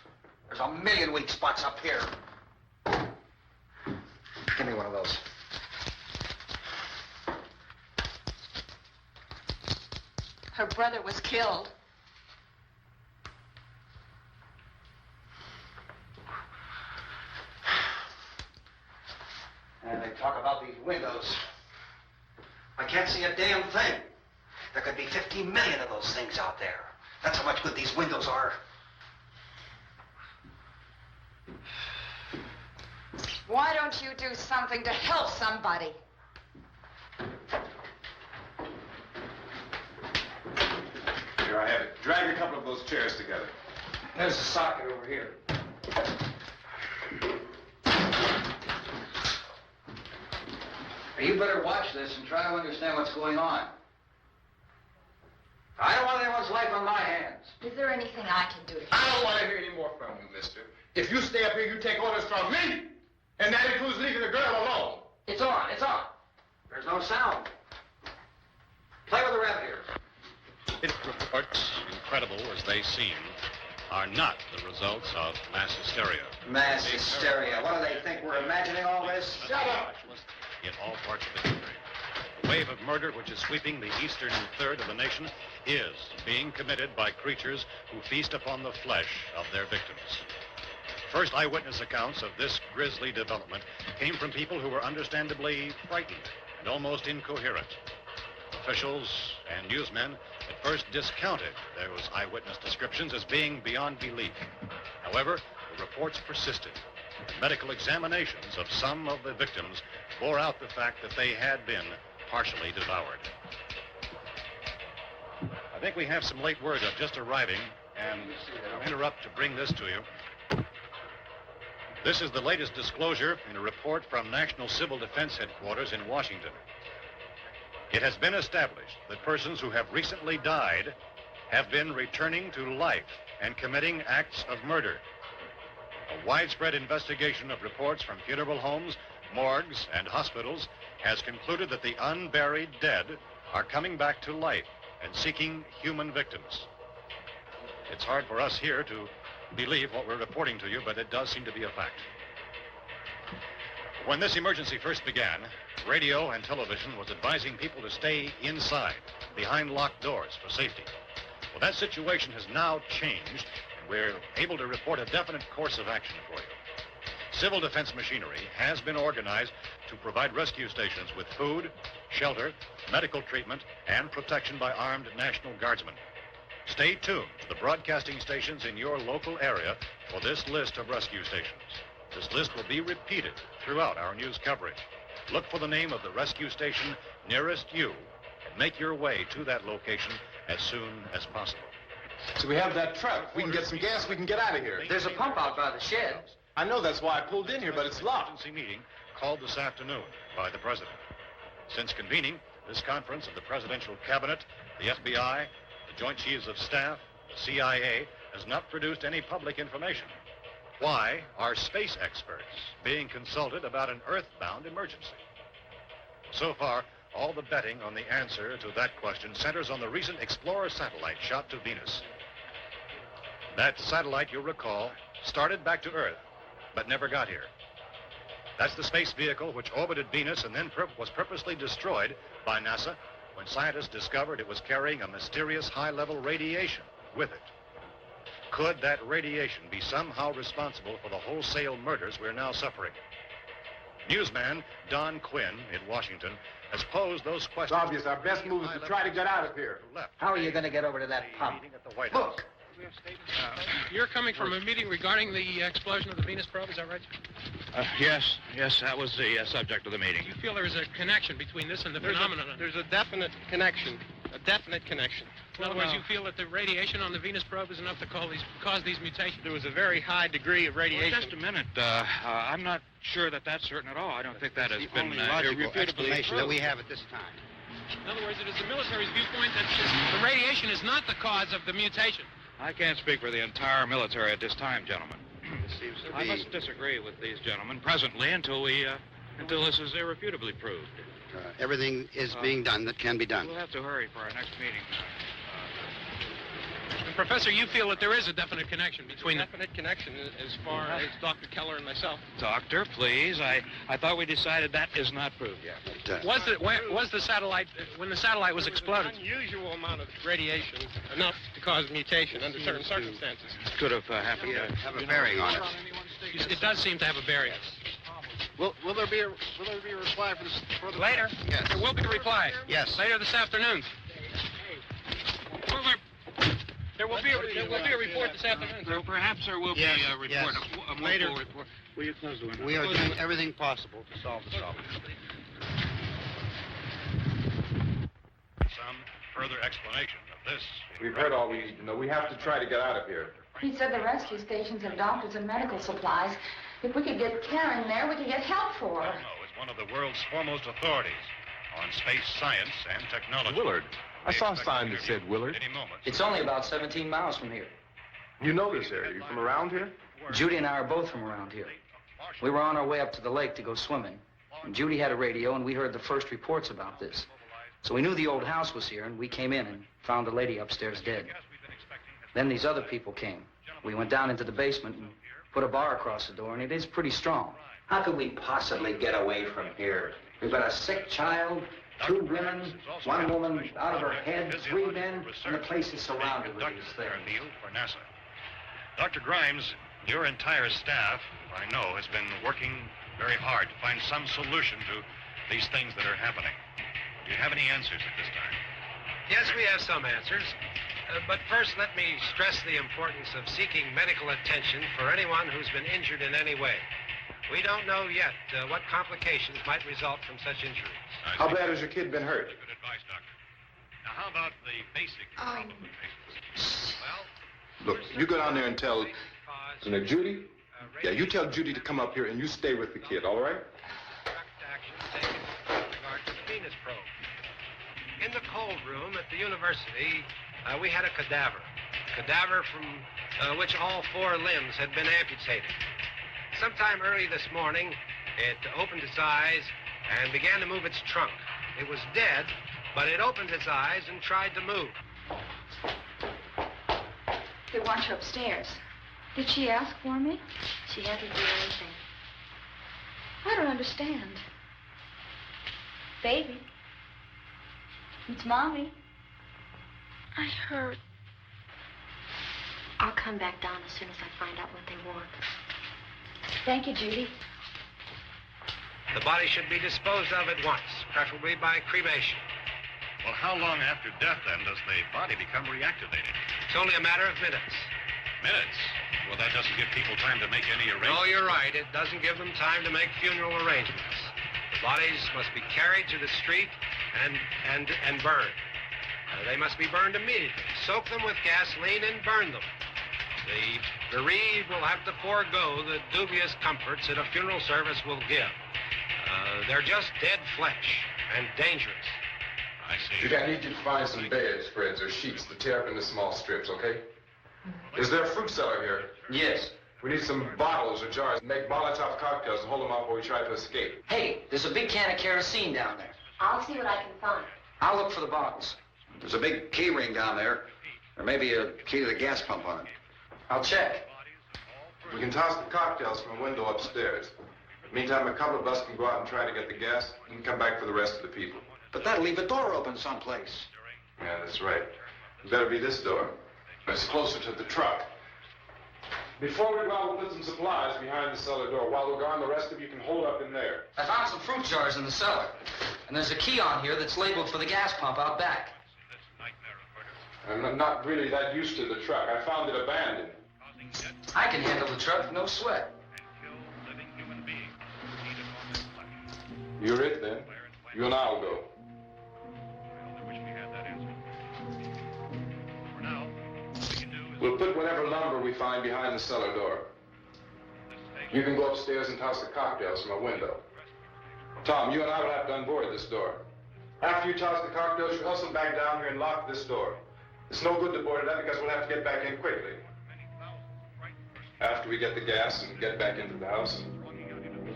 There's a million weak spots up here. Give me one of those. Her brother was killed. And they talk about these windows. I can't see a damn thing. There could be 15 million of those things out there. That's how much good these windows are. Why don't you do something to help somebody? Here I have it. Drag a couple of those chairs together. There's a socket over here. You better watch this and try to understand what's going on. I don't want anyone's life on my hands. Is there anything I can do to help? I don't want to hear any more from you, mister. If you stay up here, you take orders from me. And that includes leaving the girl alone. It's on, it's on. There's no sound. Play with the radiators. Reports, incredible as they seem, are not the results of mass hysteria. Mass hysteria. What do they think? We're imagining all this? Shut up! In all parts of the country. The wave of murder which is sweeping the eastern third of the nation is being committed by creatures who feast upon the flesh of their victims. First eyewitness accounts of this grisly development came from people who were understandably frightened and almost incoherent. Officials and newsmen at first discounted those eyewitness descriptions as being beyond belief. However, the reports persisted. Medical examinations of some of the victims bore out the fact that they had been partially devoured. I think we have some late word just arriving, and I'll interrupt to bring this to you. This is the latest disclosure in a report from National Civil Defense Headquarters in Washington. It has been established that persons who have recently died have been returning to life and committing acts of murder. A widespread investigation of reports from funeral homes, morgues, and hospitals has concluded that the unburied dead are coming back to life and seeking human victims. It's hard for us here to believe what we're reporting to you, but it does seem to be a fact. When this emergency first began, radio and television was advising people to stay inside, behind locked doors for safety. Well, that situation has now changed, and we're able to report a definite course of action for you. Civil defense machinery has been organized to provide rescue stations with food, shelter, medical treatment, and protection by armed National Guardsmen. Stay tuned to the broadcasting stations in your local area for this list of rescue stations. This list will be repeated throughout our news coverage. Look for the name of the rescue station nearest you and make your way to that location as soon as possible. So we have that truck. If we can get some gas, we can get out of here. There's a pump out by the shed. I know, that's why I pulled in here, but it's locked. Emergency meeting called this afternoon by the president. Since convening this conference of the presidential cabinet, the FBI, the Joint Chiefs of Staff, the CIA has not produced any public information. Why are space experts being consulted about an earthbound emergency? So far, all the betting on the answer to that question centers on the recent Explorer satellite shot to Venus. That satellite, you'll recall, started back to Earth, but never got here. That's the space vehicle which orbited Venus and then was purposely destroyed by NASA when scientists discovered it was carrying a mysterious high-level radiation with it. Could that radiation be somehow responsible for the wholesale murders we're now suffering? Newsman Don Quinn in Washington has posed those questions. It's obvious our best move is to try to get out of here. How are you going to get over to that pump? Look! You're coming from a meeting regarding the explosion of the Venus probe, is that right? Yes, that was the subject of the meeting. You feel there is a connection between this and the phenomenon? There's a definite connection. A definite connection. In other words, you feel that the radiation on the Venus probe is enough to cause these mutations? There was a very high degree of radiation. Well, just a minute. I'm not sure that that's certain at all. I don't think that has been logical explanation that we have at this time. In other words, it is the military's viewpoint that the radiation is not the cause of the mutation. I can't speak for the entire military at this time, gentlemen. This seems to I be... must disagree with these gentlemen presently until this is irrefutably proved. everything is being done that can be done. We'll have to hurry for our next meeting. Professor, you feel that there is a definite connection between definite connection as far as Dr. Keller and myself. Doctor, please. I thought we decided that is not proved yet. But, was the satellite, when the satellite was exploded? An unusual amount of radiation, enough to cause mutation under certain circumstances. Could have happened. have a bearing on it. It does seem to have a bearing. Will there be a reply for the later? Yes. There will be a reply. Yes. Later this afternoon. There will be a report this afternoon. Well, perhaps there will be a report. Yes. A Later. full report. Will you close the window? We are doing everything possible to solve the problem. Some further explanation of this. We've heard all we need to know. We have to try to get out of here. He said the rescue stations have doctors and medical supplies. If we could get care in there, we could get help for her. Romero is one of the world's foremost authorities on space science and technology. Willard. I saw a sign that said Willard. Any moment. It's only about 17 miles from here. You know this area. You from around here? Judy and I are both from around here. We were on our way up to the lake to go swimming. And Judy had a radio, and we heard the first reports about this. So we knew the old house was here, and we came in and found the lady upstairs dead. Then these other people came. We went down into the basement and put a bar across the door, and it is pretty strong. How could we possibly get away from here? We've got a sick child, 2 women, 1 woman out of her head, 3 men, and the place is surrounded with these things. For NASA. Dr. Grimes, your entire staff, I know, has been working very hard to find some solution to these things that are happening. Do you have any answers at this time? Yes, we have some answers. But first, let me stress the importance of seeking medical attention for anyone who's been injured in any way. We don't know yet what complications might result from such injuries. How bad has your kid been hurt? Good advice, Doctor. Now, how about the basic complications? Well, Look, you go down there and tell, Judy? Yeah, you tell Judy to come up here and you stay with the kid, all right? Direct action taken with regard to the Venus probe. In the cold room at the university, we had a cadaver from which all 4 limbs had been amputated. Sometime early this morning, it opened its eyes and began to move its trunk. It was dead, but it opened its eyes and tried to move. They want you upstairs. Did she ask for me? She hasn't done anything. I don't understand. Baby. It's Mommy. I heard. I'll come back down as soon as I find out what they want. Thank you, Judy. The body should be disposed of at once, preferably by cremation. Well, how long after death, then, does the body become reactivated? It's only a matter of minutes. Minutes? Well, that doesn't give people time to make any arrangements. No, you're right. It doesn't give them time to make funeral arrangements. The bodies must be carried to the street and burned. They must be burned immediately. Soak them with gasoline and burn them. The bereaved will have to forego the dubious comforts that a funeral service will give. They're just dead flesh and dangerous. I see. Judy, I need you to find some bedspreads or sheets to tear up into small strips, okay? Is there a fruit cellar here? Yes. We need some bottles or jars. Make Molotov cocktails and hold them out while we try to escape. Hey, there's a big can of kerosene down there. I'll see what I can find. I'll look for the bottles. There's a big key ring down there. There may be a key to the gas pump on it. I'll check. We can toss the cocktails from a window upstairs. Meantime, a couple of us can go out and try to get the gas and come back for the rest of the people. But that'll leave a door open someplace. Yeah, that's right. It better be this door. It's closer to the truck. Before we go out, we'll put some supplies behind the cellar door. While we're gone, the rest of you can hold up in there. I found some fruit jars in the cellar. And there's a key on here that's labeled for the gas pump out back. I'm not really that used to the truck. I found it abandoned. I can handle the truck, no sweat. You're it, then. You and I'll go. We'll put whatever lumber we find behind the cellar door. You can go upstairs and toss the cocktails from a window. Tom, you and I will have to unboard this door. After you toss the cocktails, you hustle back down here and lock this door. It's no good to board it up because we'll have to get back in quickly. After we get the gas and get back into the house,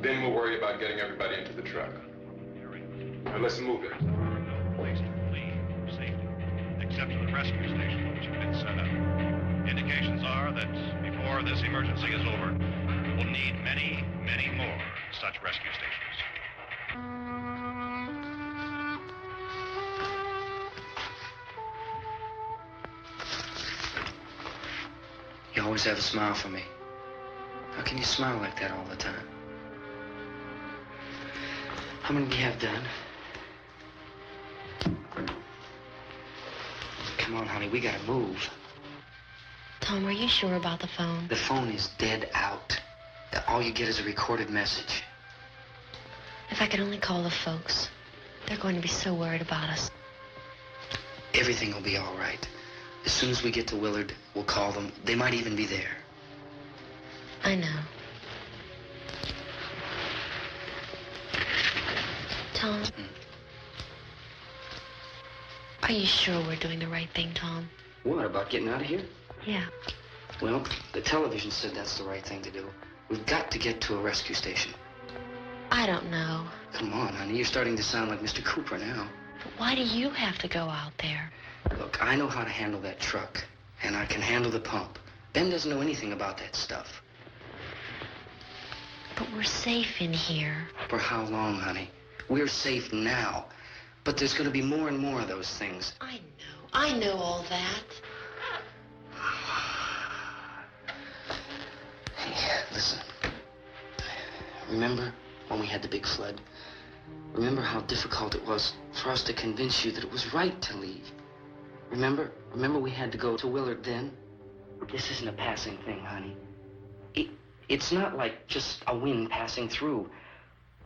then we'll worry about getting everybody into the truck. Now let's move it. Place to flee for safety, except for the rescue station, which have been set up. Indications are that before this emergency is over, we'll need many, many more such rescue stations. You always have a smile for me. How can you smile like that all the time? How many do you have done? Come on, honey, we gotta move. Tom, are you sure about the phone? The phone is dead out. All you get is a recorded message. If I could only call the folks. They're going to be so worried about us. Everything will be all right. As soon as we get to Willard, we'll call them. They might even be there. I know. Tom? Are you sure we're doing the right thing, Tom? What, about getting out of here? Yeah. Well, the television said that's the right thing to do. We've got to get to a rescue station. I don't know. Come on, honey. You're starting to sound like Mr. Cooper now. But why do you have to go out there? Look, I know how to handle that truck, and I can handle the pump. Ben doesn't know anything about that stuff. But we're safe in here. For how long, honey? We're safe now. But there's going to be more and more of those things. I know all that. Hey, listen. Remember when we had the big flood? Remember how difficult it was for us to convince you that it was right to leave? Remember we had to go to Willard then? This isn't a passing thing, honey. It's not like just a wind passing through.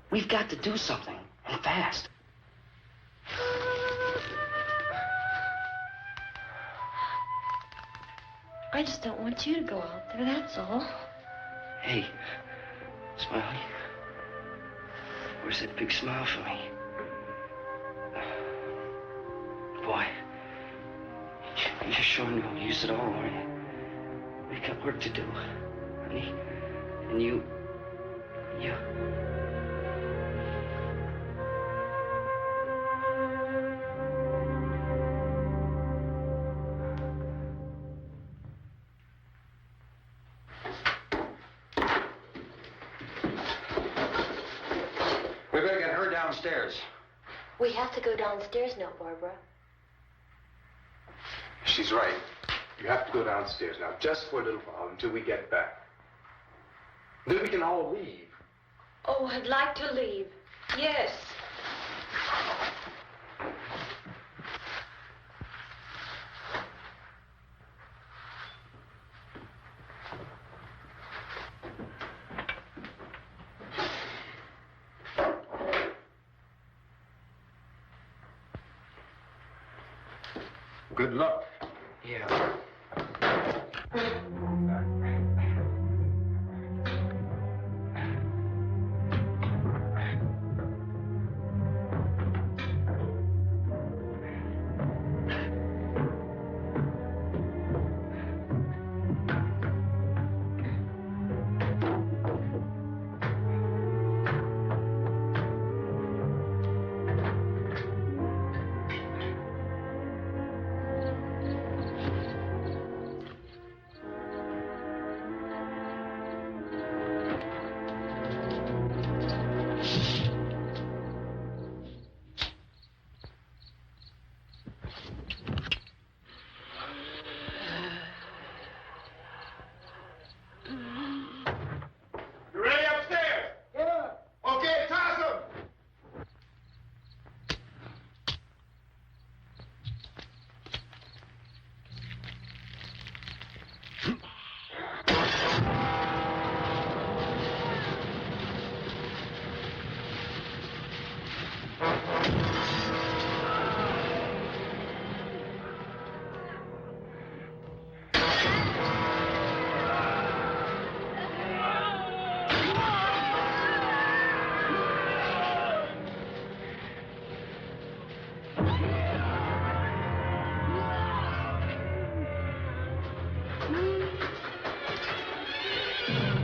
We've got to do something, and fast. I just don't want you to go out there, that's all. Hey, Smiley. Where's that big smile for me? Boy, you're sure no use at all, are you? We've got work to do, honey. And you... We better get her downstairs. We have to go downstairs now, Barbara. She's right. You have to go downstairs now, just for a little while, until we get back. Then we can all leave. Oh, I'd like to leave. Yes. Good luck. Yeah. You ready upstairs? Yeah. Okay, toss 'em.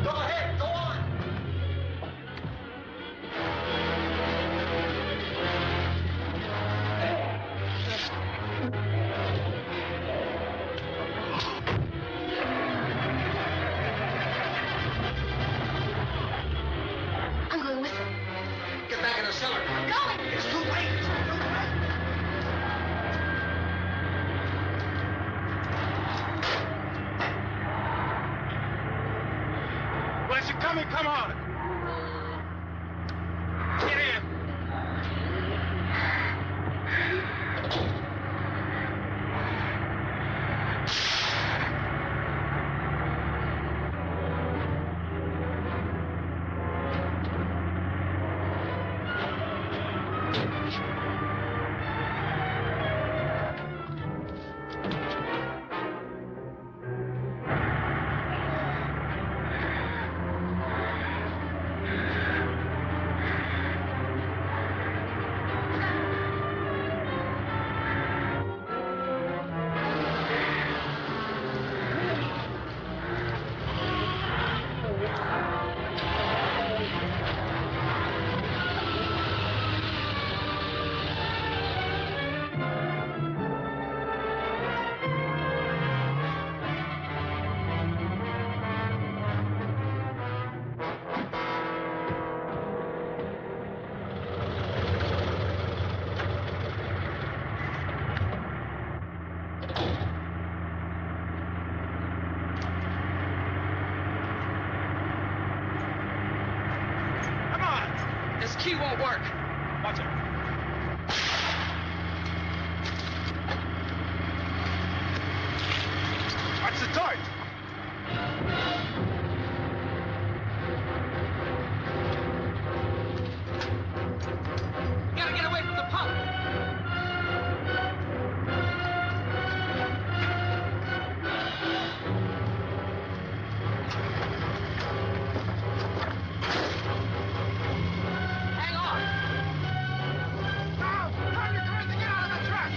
Go ahead, go on. I'm going with them. Get back in the cellar. I'm going. It's too late. It's too late. Where's she coming? Come on. Get in. key won't work. Watch it. Watch the torch. Gotta get away from the pump. Hang on. Now, grab your cars and get out of the truck.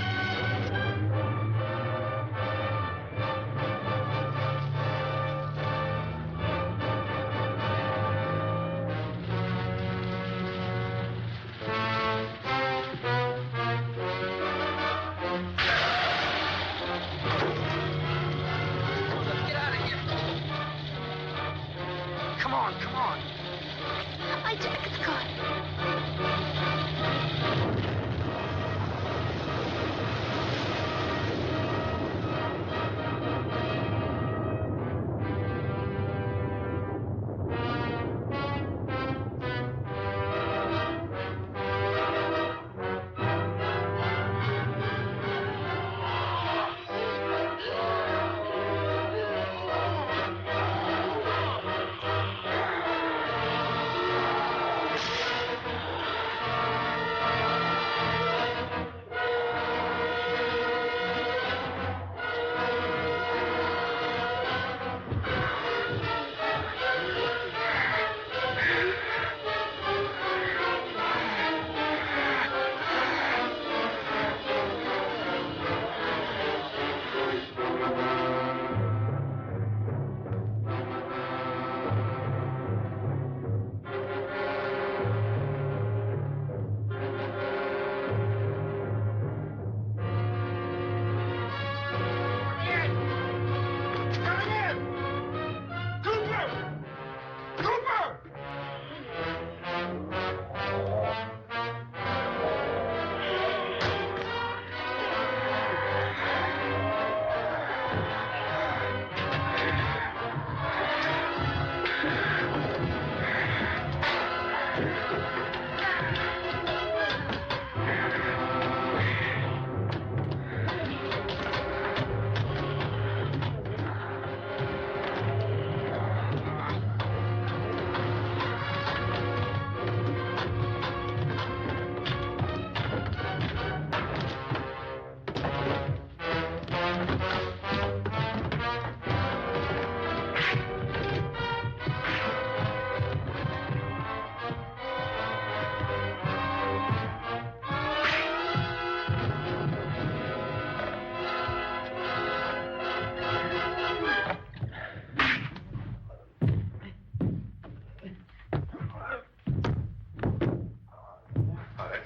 Let's get out of here. Come on, come on. My jacket's caught.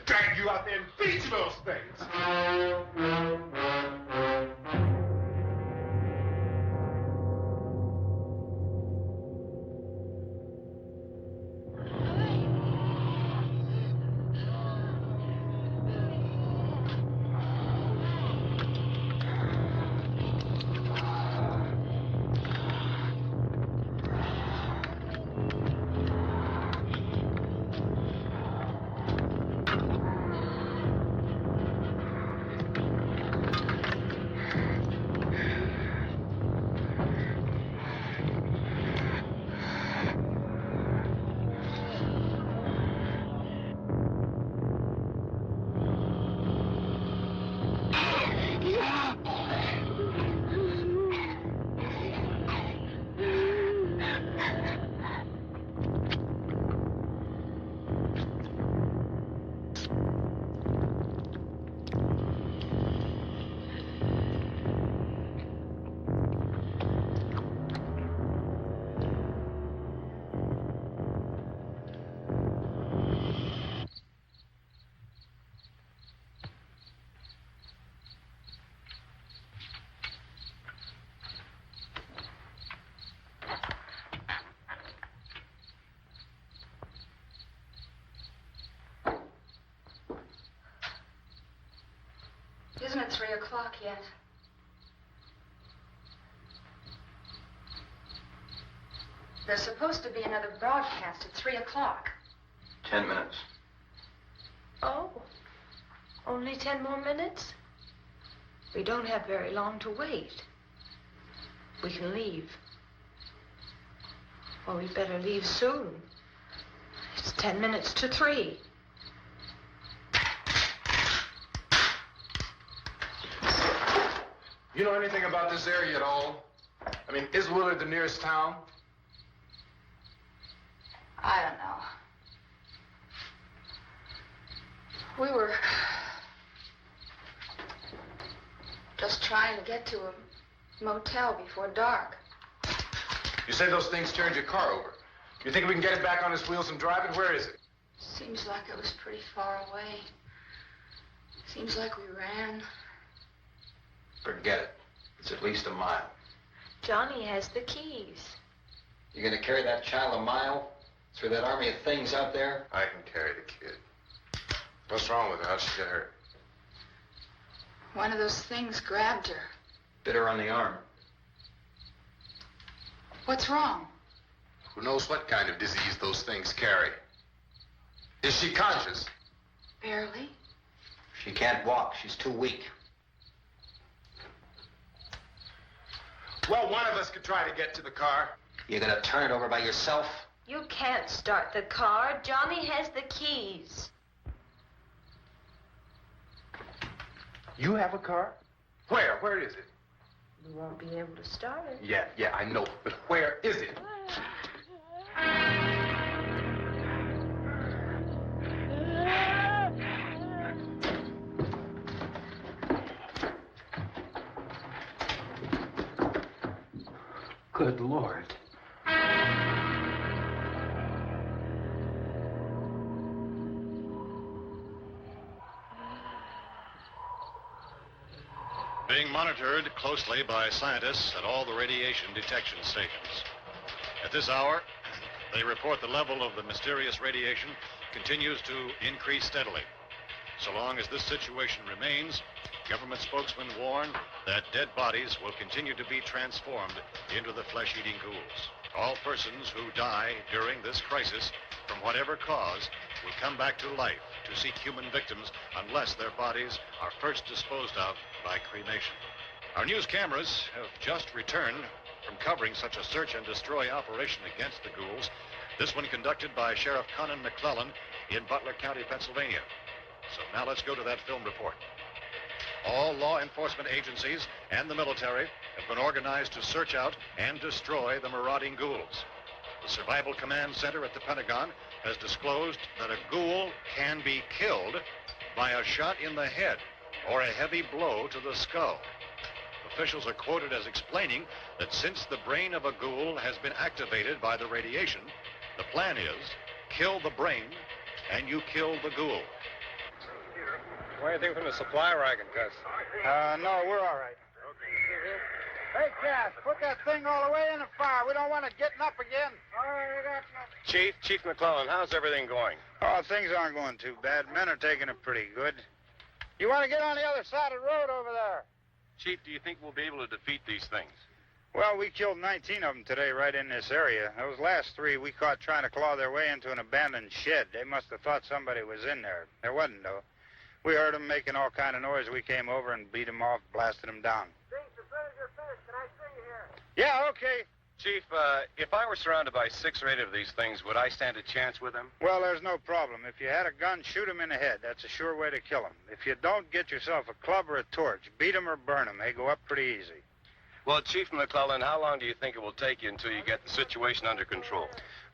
Drag you out there and feed you those things. Isn't it 3 o'clock yet? There's supposed to be another broadcast at 3 o'clock. 10 minutes. Oh, only 10 more minutes? We don't have very long to wait. We can leave. Well, we'd better leave soon. It's 10 minutes to 3. You know anything about this area at all? I mean, is Willard the nearest town? I don't know. We were just trying to get to a motel before dark. You say those things turned your car over. You think we can get it back on its wheels and drive it? Where is it? Seems like it was pretty far away. Seems like we ran. Forget it. It's at least a mile. Johnny has the keys. You gonna carry that child a mile through that army of things out there? I can carry the kid. What's wrong with her? How'd she get hurt? One of those things grabbed her. Bit her on the arm. What's wrong? Who knows what kind of disease those things carry? Is she conscious? Barely. She can't walk. She's too weak. Well, one of us could try to get to the car. You gonna turn it over by yourself? You can't start the car. Johnny has the keys. You have a car? Where? Where is it? You won't be able to start it. Yeah, I know. But where is it? Good Lord. Being monitored closely by scientists at all the radiation detection stations. At this hour, they report the level of the mysterious radiation continues to increase steadily. So long as this situation remains, government spokesmen warn that dead bodies will continue to be transformed into the flesh-eating ghouls. All persons who die during this crisis, from whatever cause, will come back to life to seek human victims unless their bodies are first disposed of by cremation. Our news cameras have just returned from covering such a search and destroy operation against the ghouls, this one conducted by Sheriff Conan McClellan in Butler County, Pennsylvania. So now let's go to that film report. All law enforcement agencies and the military have been organized to search out and destroy the marauding ghouls. The Survival Command Center at the Pentagon has disclosed that a ghoul can be killed by a shot in the head or a heavy blow to the skull. Officials are quoted as explaining that since the brain of a ghoul has been activated by the radiation, the plan is kill the brain and you kill the ghoul. Want anything from the supply wagon, Gus? No, we're all right. Hey, Cass, put that thing all the way in the fire. We don't want it getting up again. All right, I got nothing. Chief McClellan, how's everything going? Oh, things aren't going too bad. Men are taking it pretty good. You want to get on the other side of the road over there? Chief, do you think we'll be able to defeat these things? Well, we killed 19 of them today right in this area. Those last 3 we caught trying to claw their way into an abandoned shed. They must have thought somebody was in there. There wasn't, though. We heard them making all kind of noise. We came over and beat them off, blasted them down. Chief, as soon as you're finished, can I see you here? Yeah, okay. Chief, if I were surrounded by 6 or 8 of these things, would I stand a chance with them? Well, there's no problem. If you had a gun, shoot them in the head. That's a sure way to kill them. If you don't, get yourself a club or a torch. Beat them or burn them. They go up pretty easy. Well, Chief McClellan, how long do you think it will take you until you get the situation under control?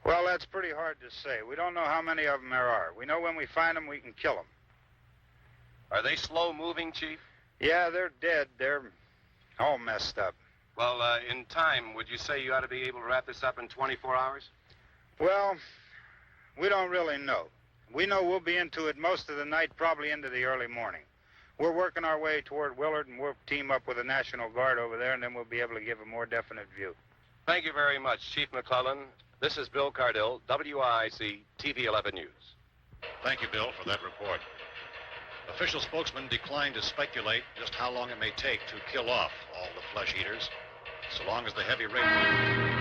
Well, that's pretty hard to say. We don't know how many of them there are. We know when we find them, we can kill them. Are they slow-moving, Chief? Yeah, they're dead. They're all messed up. Well, in time, would you say you ought to be able to wrap this up in 24 hours? Well, we don't really know. We know we'll be into it most of the night, probably into the early morning. We're working our way toward Willard, and we'll team up with the National Guard over there, and then we'll be able to give a more definite view. Thank you very much, Chief McClellan. This is Bill Cardill, WIC TV 11 News. Thank you, Bill, for that report. Official spokesmen declined to speculate just how long it may take to kill off all the flesh eaters, so long as the heavy radiation...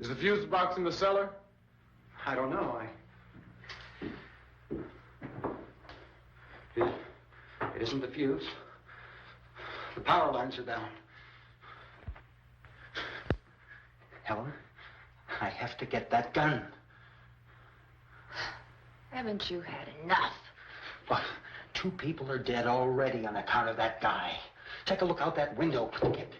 Is the fuse box in the cellar? I don't know. It isn't the fuse. The power lines are down. Helen, I have to get that gun. Haven't you had enough? Well, 2 people are dead already on account of that guy. Take a look out that window. Click it.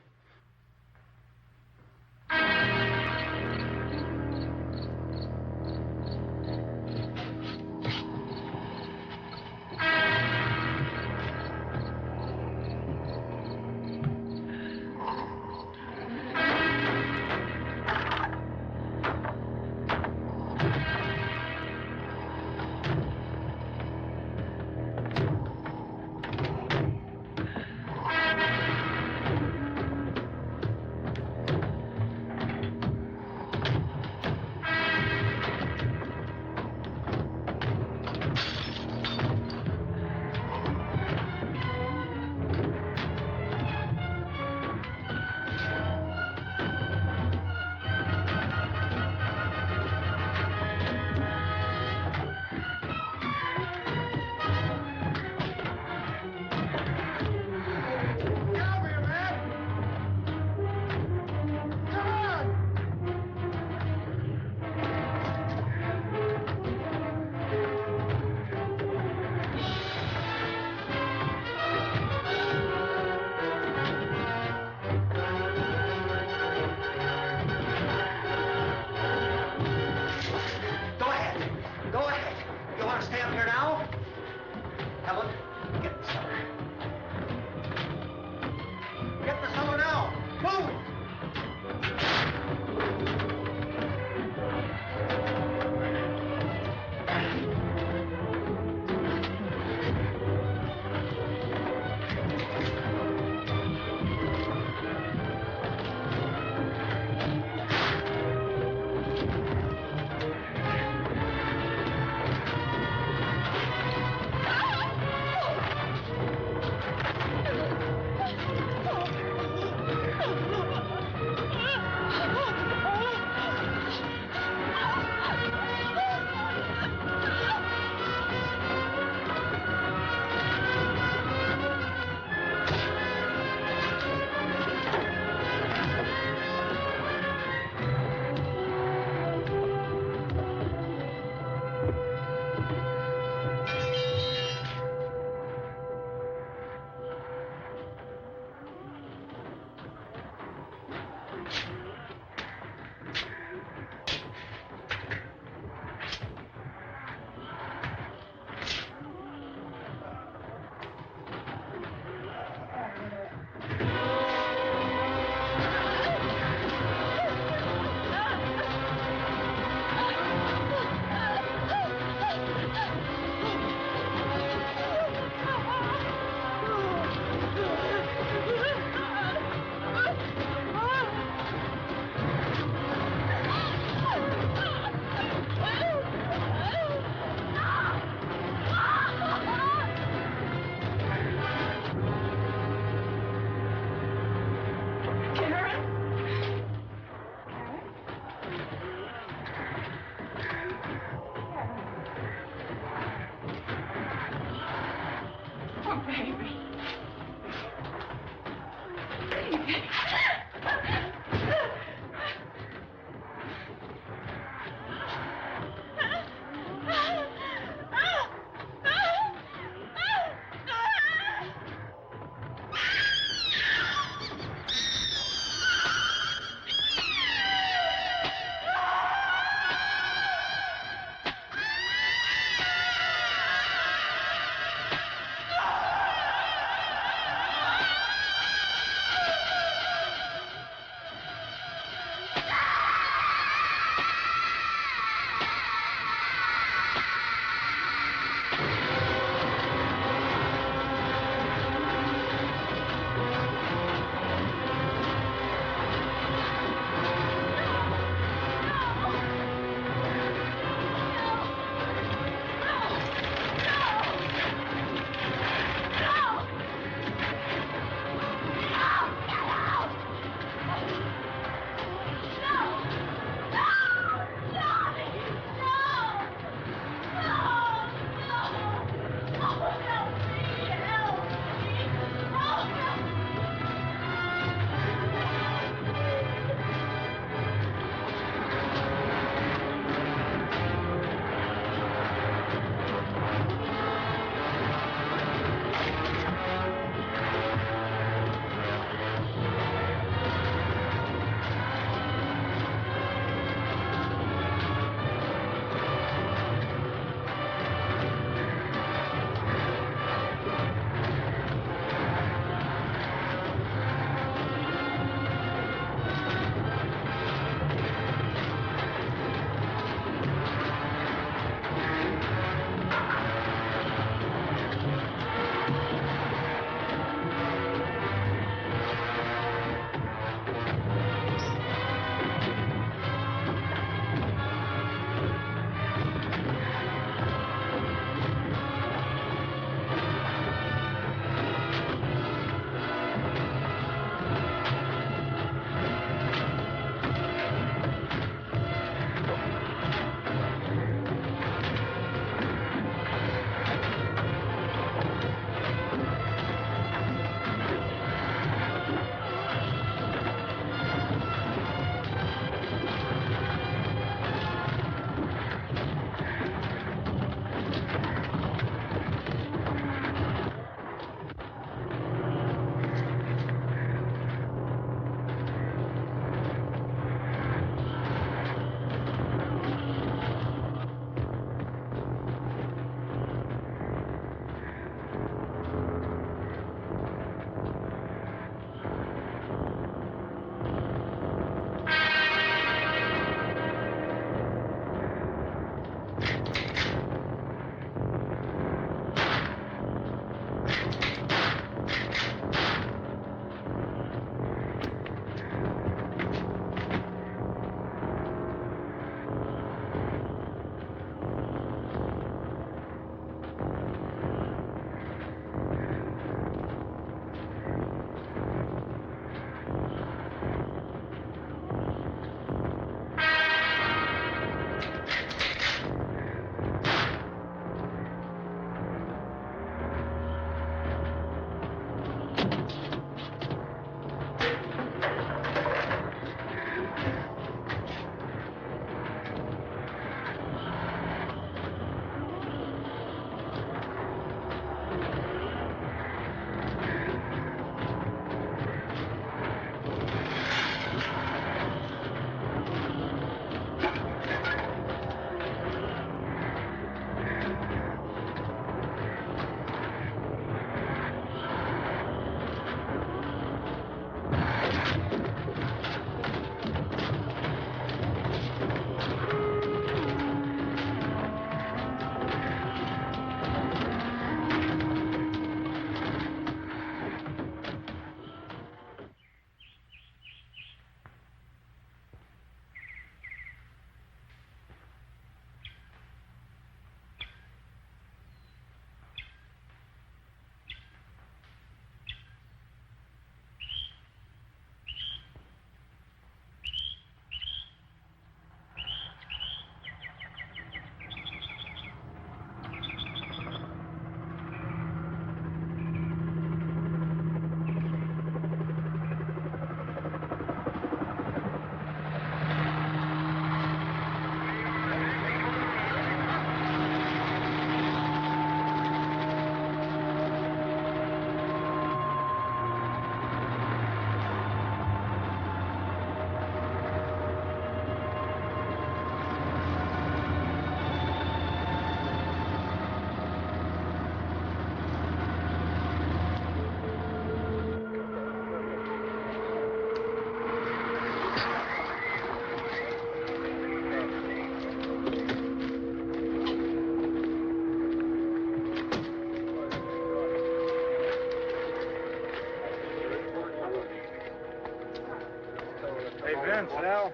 Vince, Al,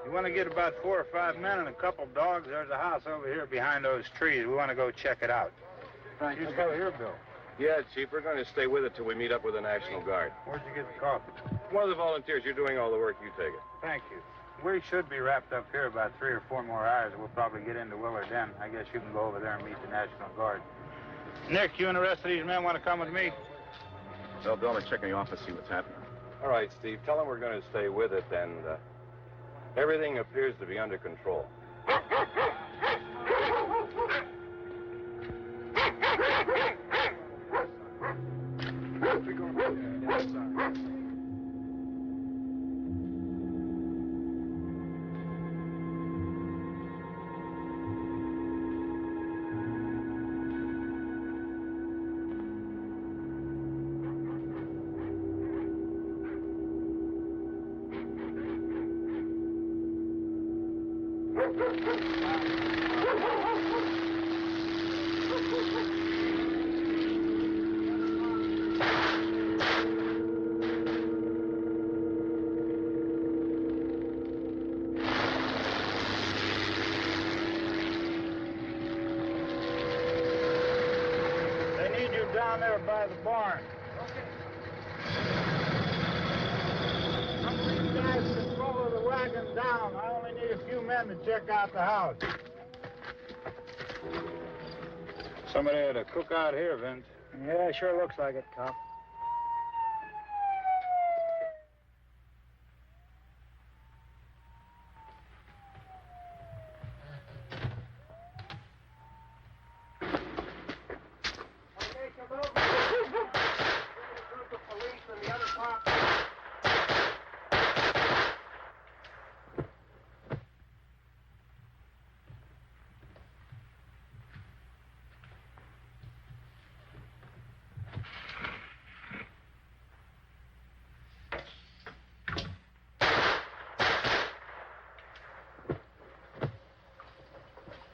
you want to get about 4 or 5 men and a couple dogs? There's a house over here behind those trees. We want to go check it out. Thank You you. go here, Bill. Yeah, Chief, we're going to stay with it till we meet up with the National Guard. Where'd you get the coffee? One of the volunteers, you're doing all the work, you take it. Thank you. We should be wrapped up here about 3 or 4 more hours. We'll probably get into Willard then. I guess you can go over there and meet the National Guard. Nick, you and the rest of these men want to come with me? Well, Bill, let's check in the office, see what's happening. All right, Steve, tell them we're going to stay with it, and everything appears to be under control. They need you down there by the barn. Some of these guys can follow the wagon down. I only need a few men to check out the house. Somebody had a cook out here, Vince. Yeah, sure looks like it, Cop.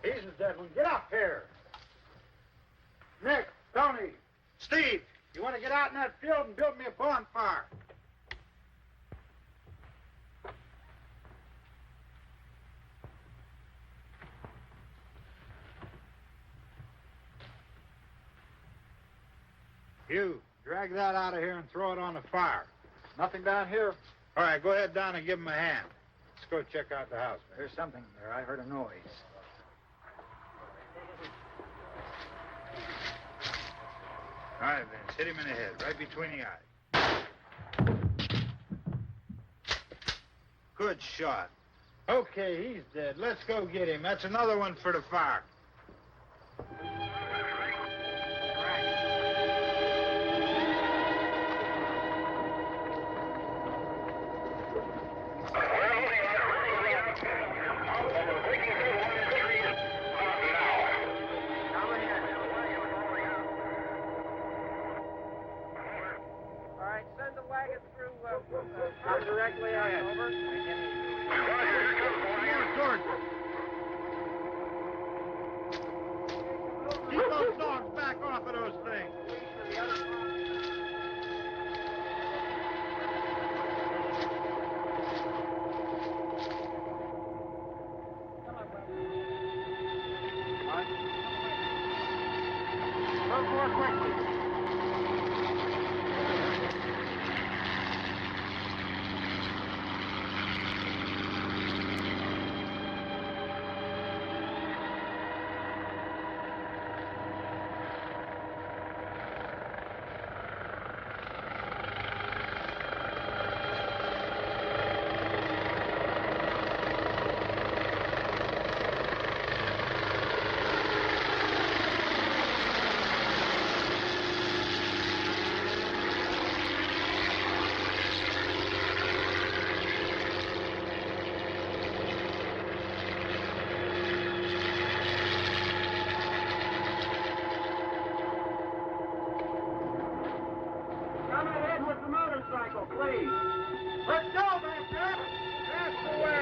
Jesus, Devlin, get up here. Nick, Tony, Steve, you want to get out in that field and build me a bonfire? You, drag that out of here and throw it on the fire. Nothing down here. All right, go ahead down and give him a hand. Let's go check out the house. There's something there. I heard a noise. All right, Vince, hit him in the head, right between the eyes. Good shot. Okay, he's dead. Let's go get him. That's another one for the fire. Directly out, over. Keep those dogs back off of those things. Look more quickly. Please. Let's go, man. That's the way.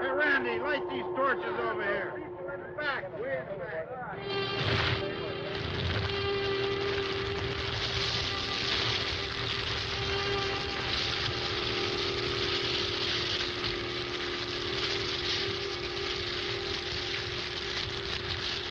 Hey, Randy, light these torches over here. Back, way in the back.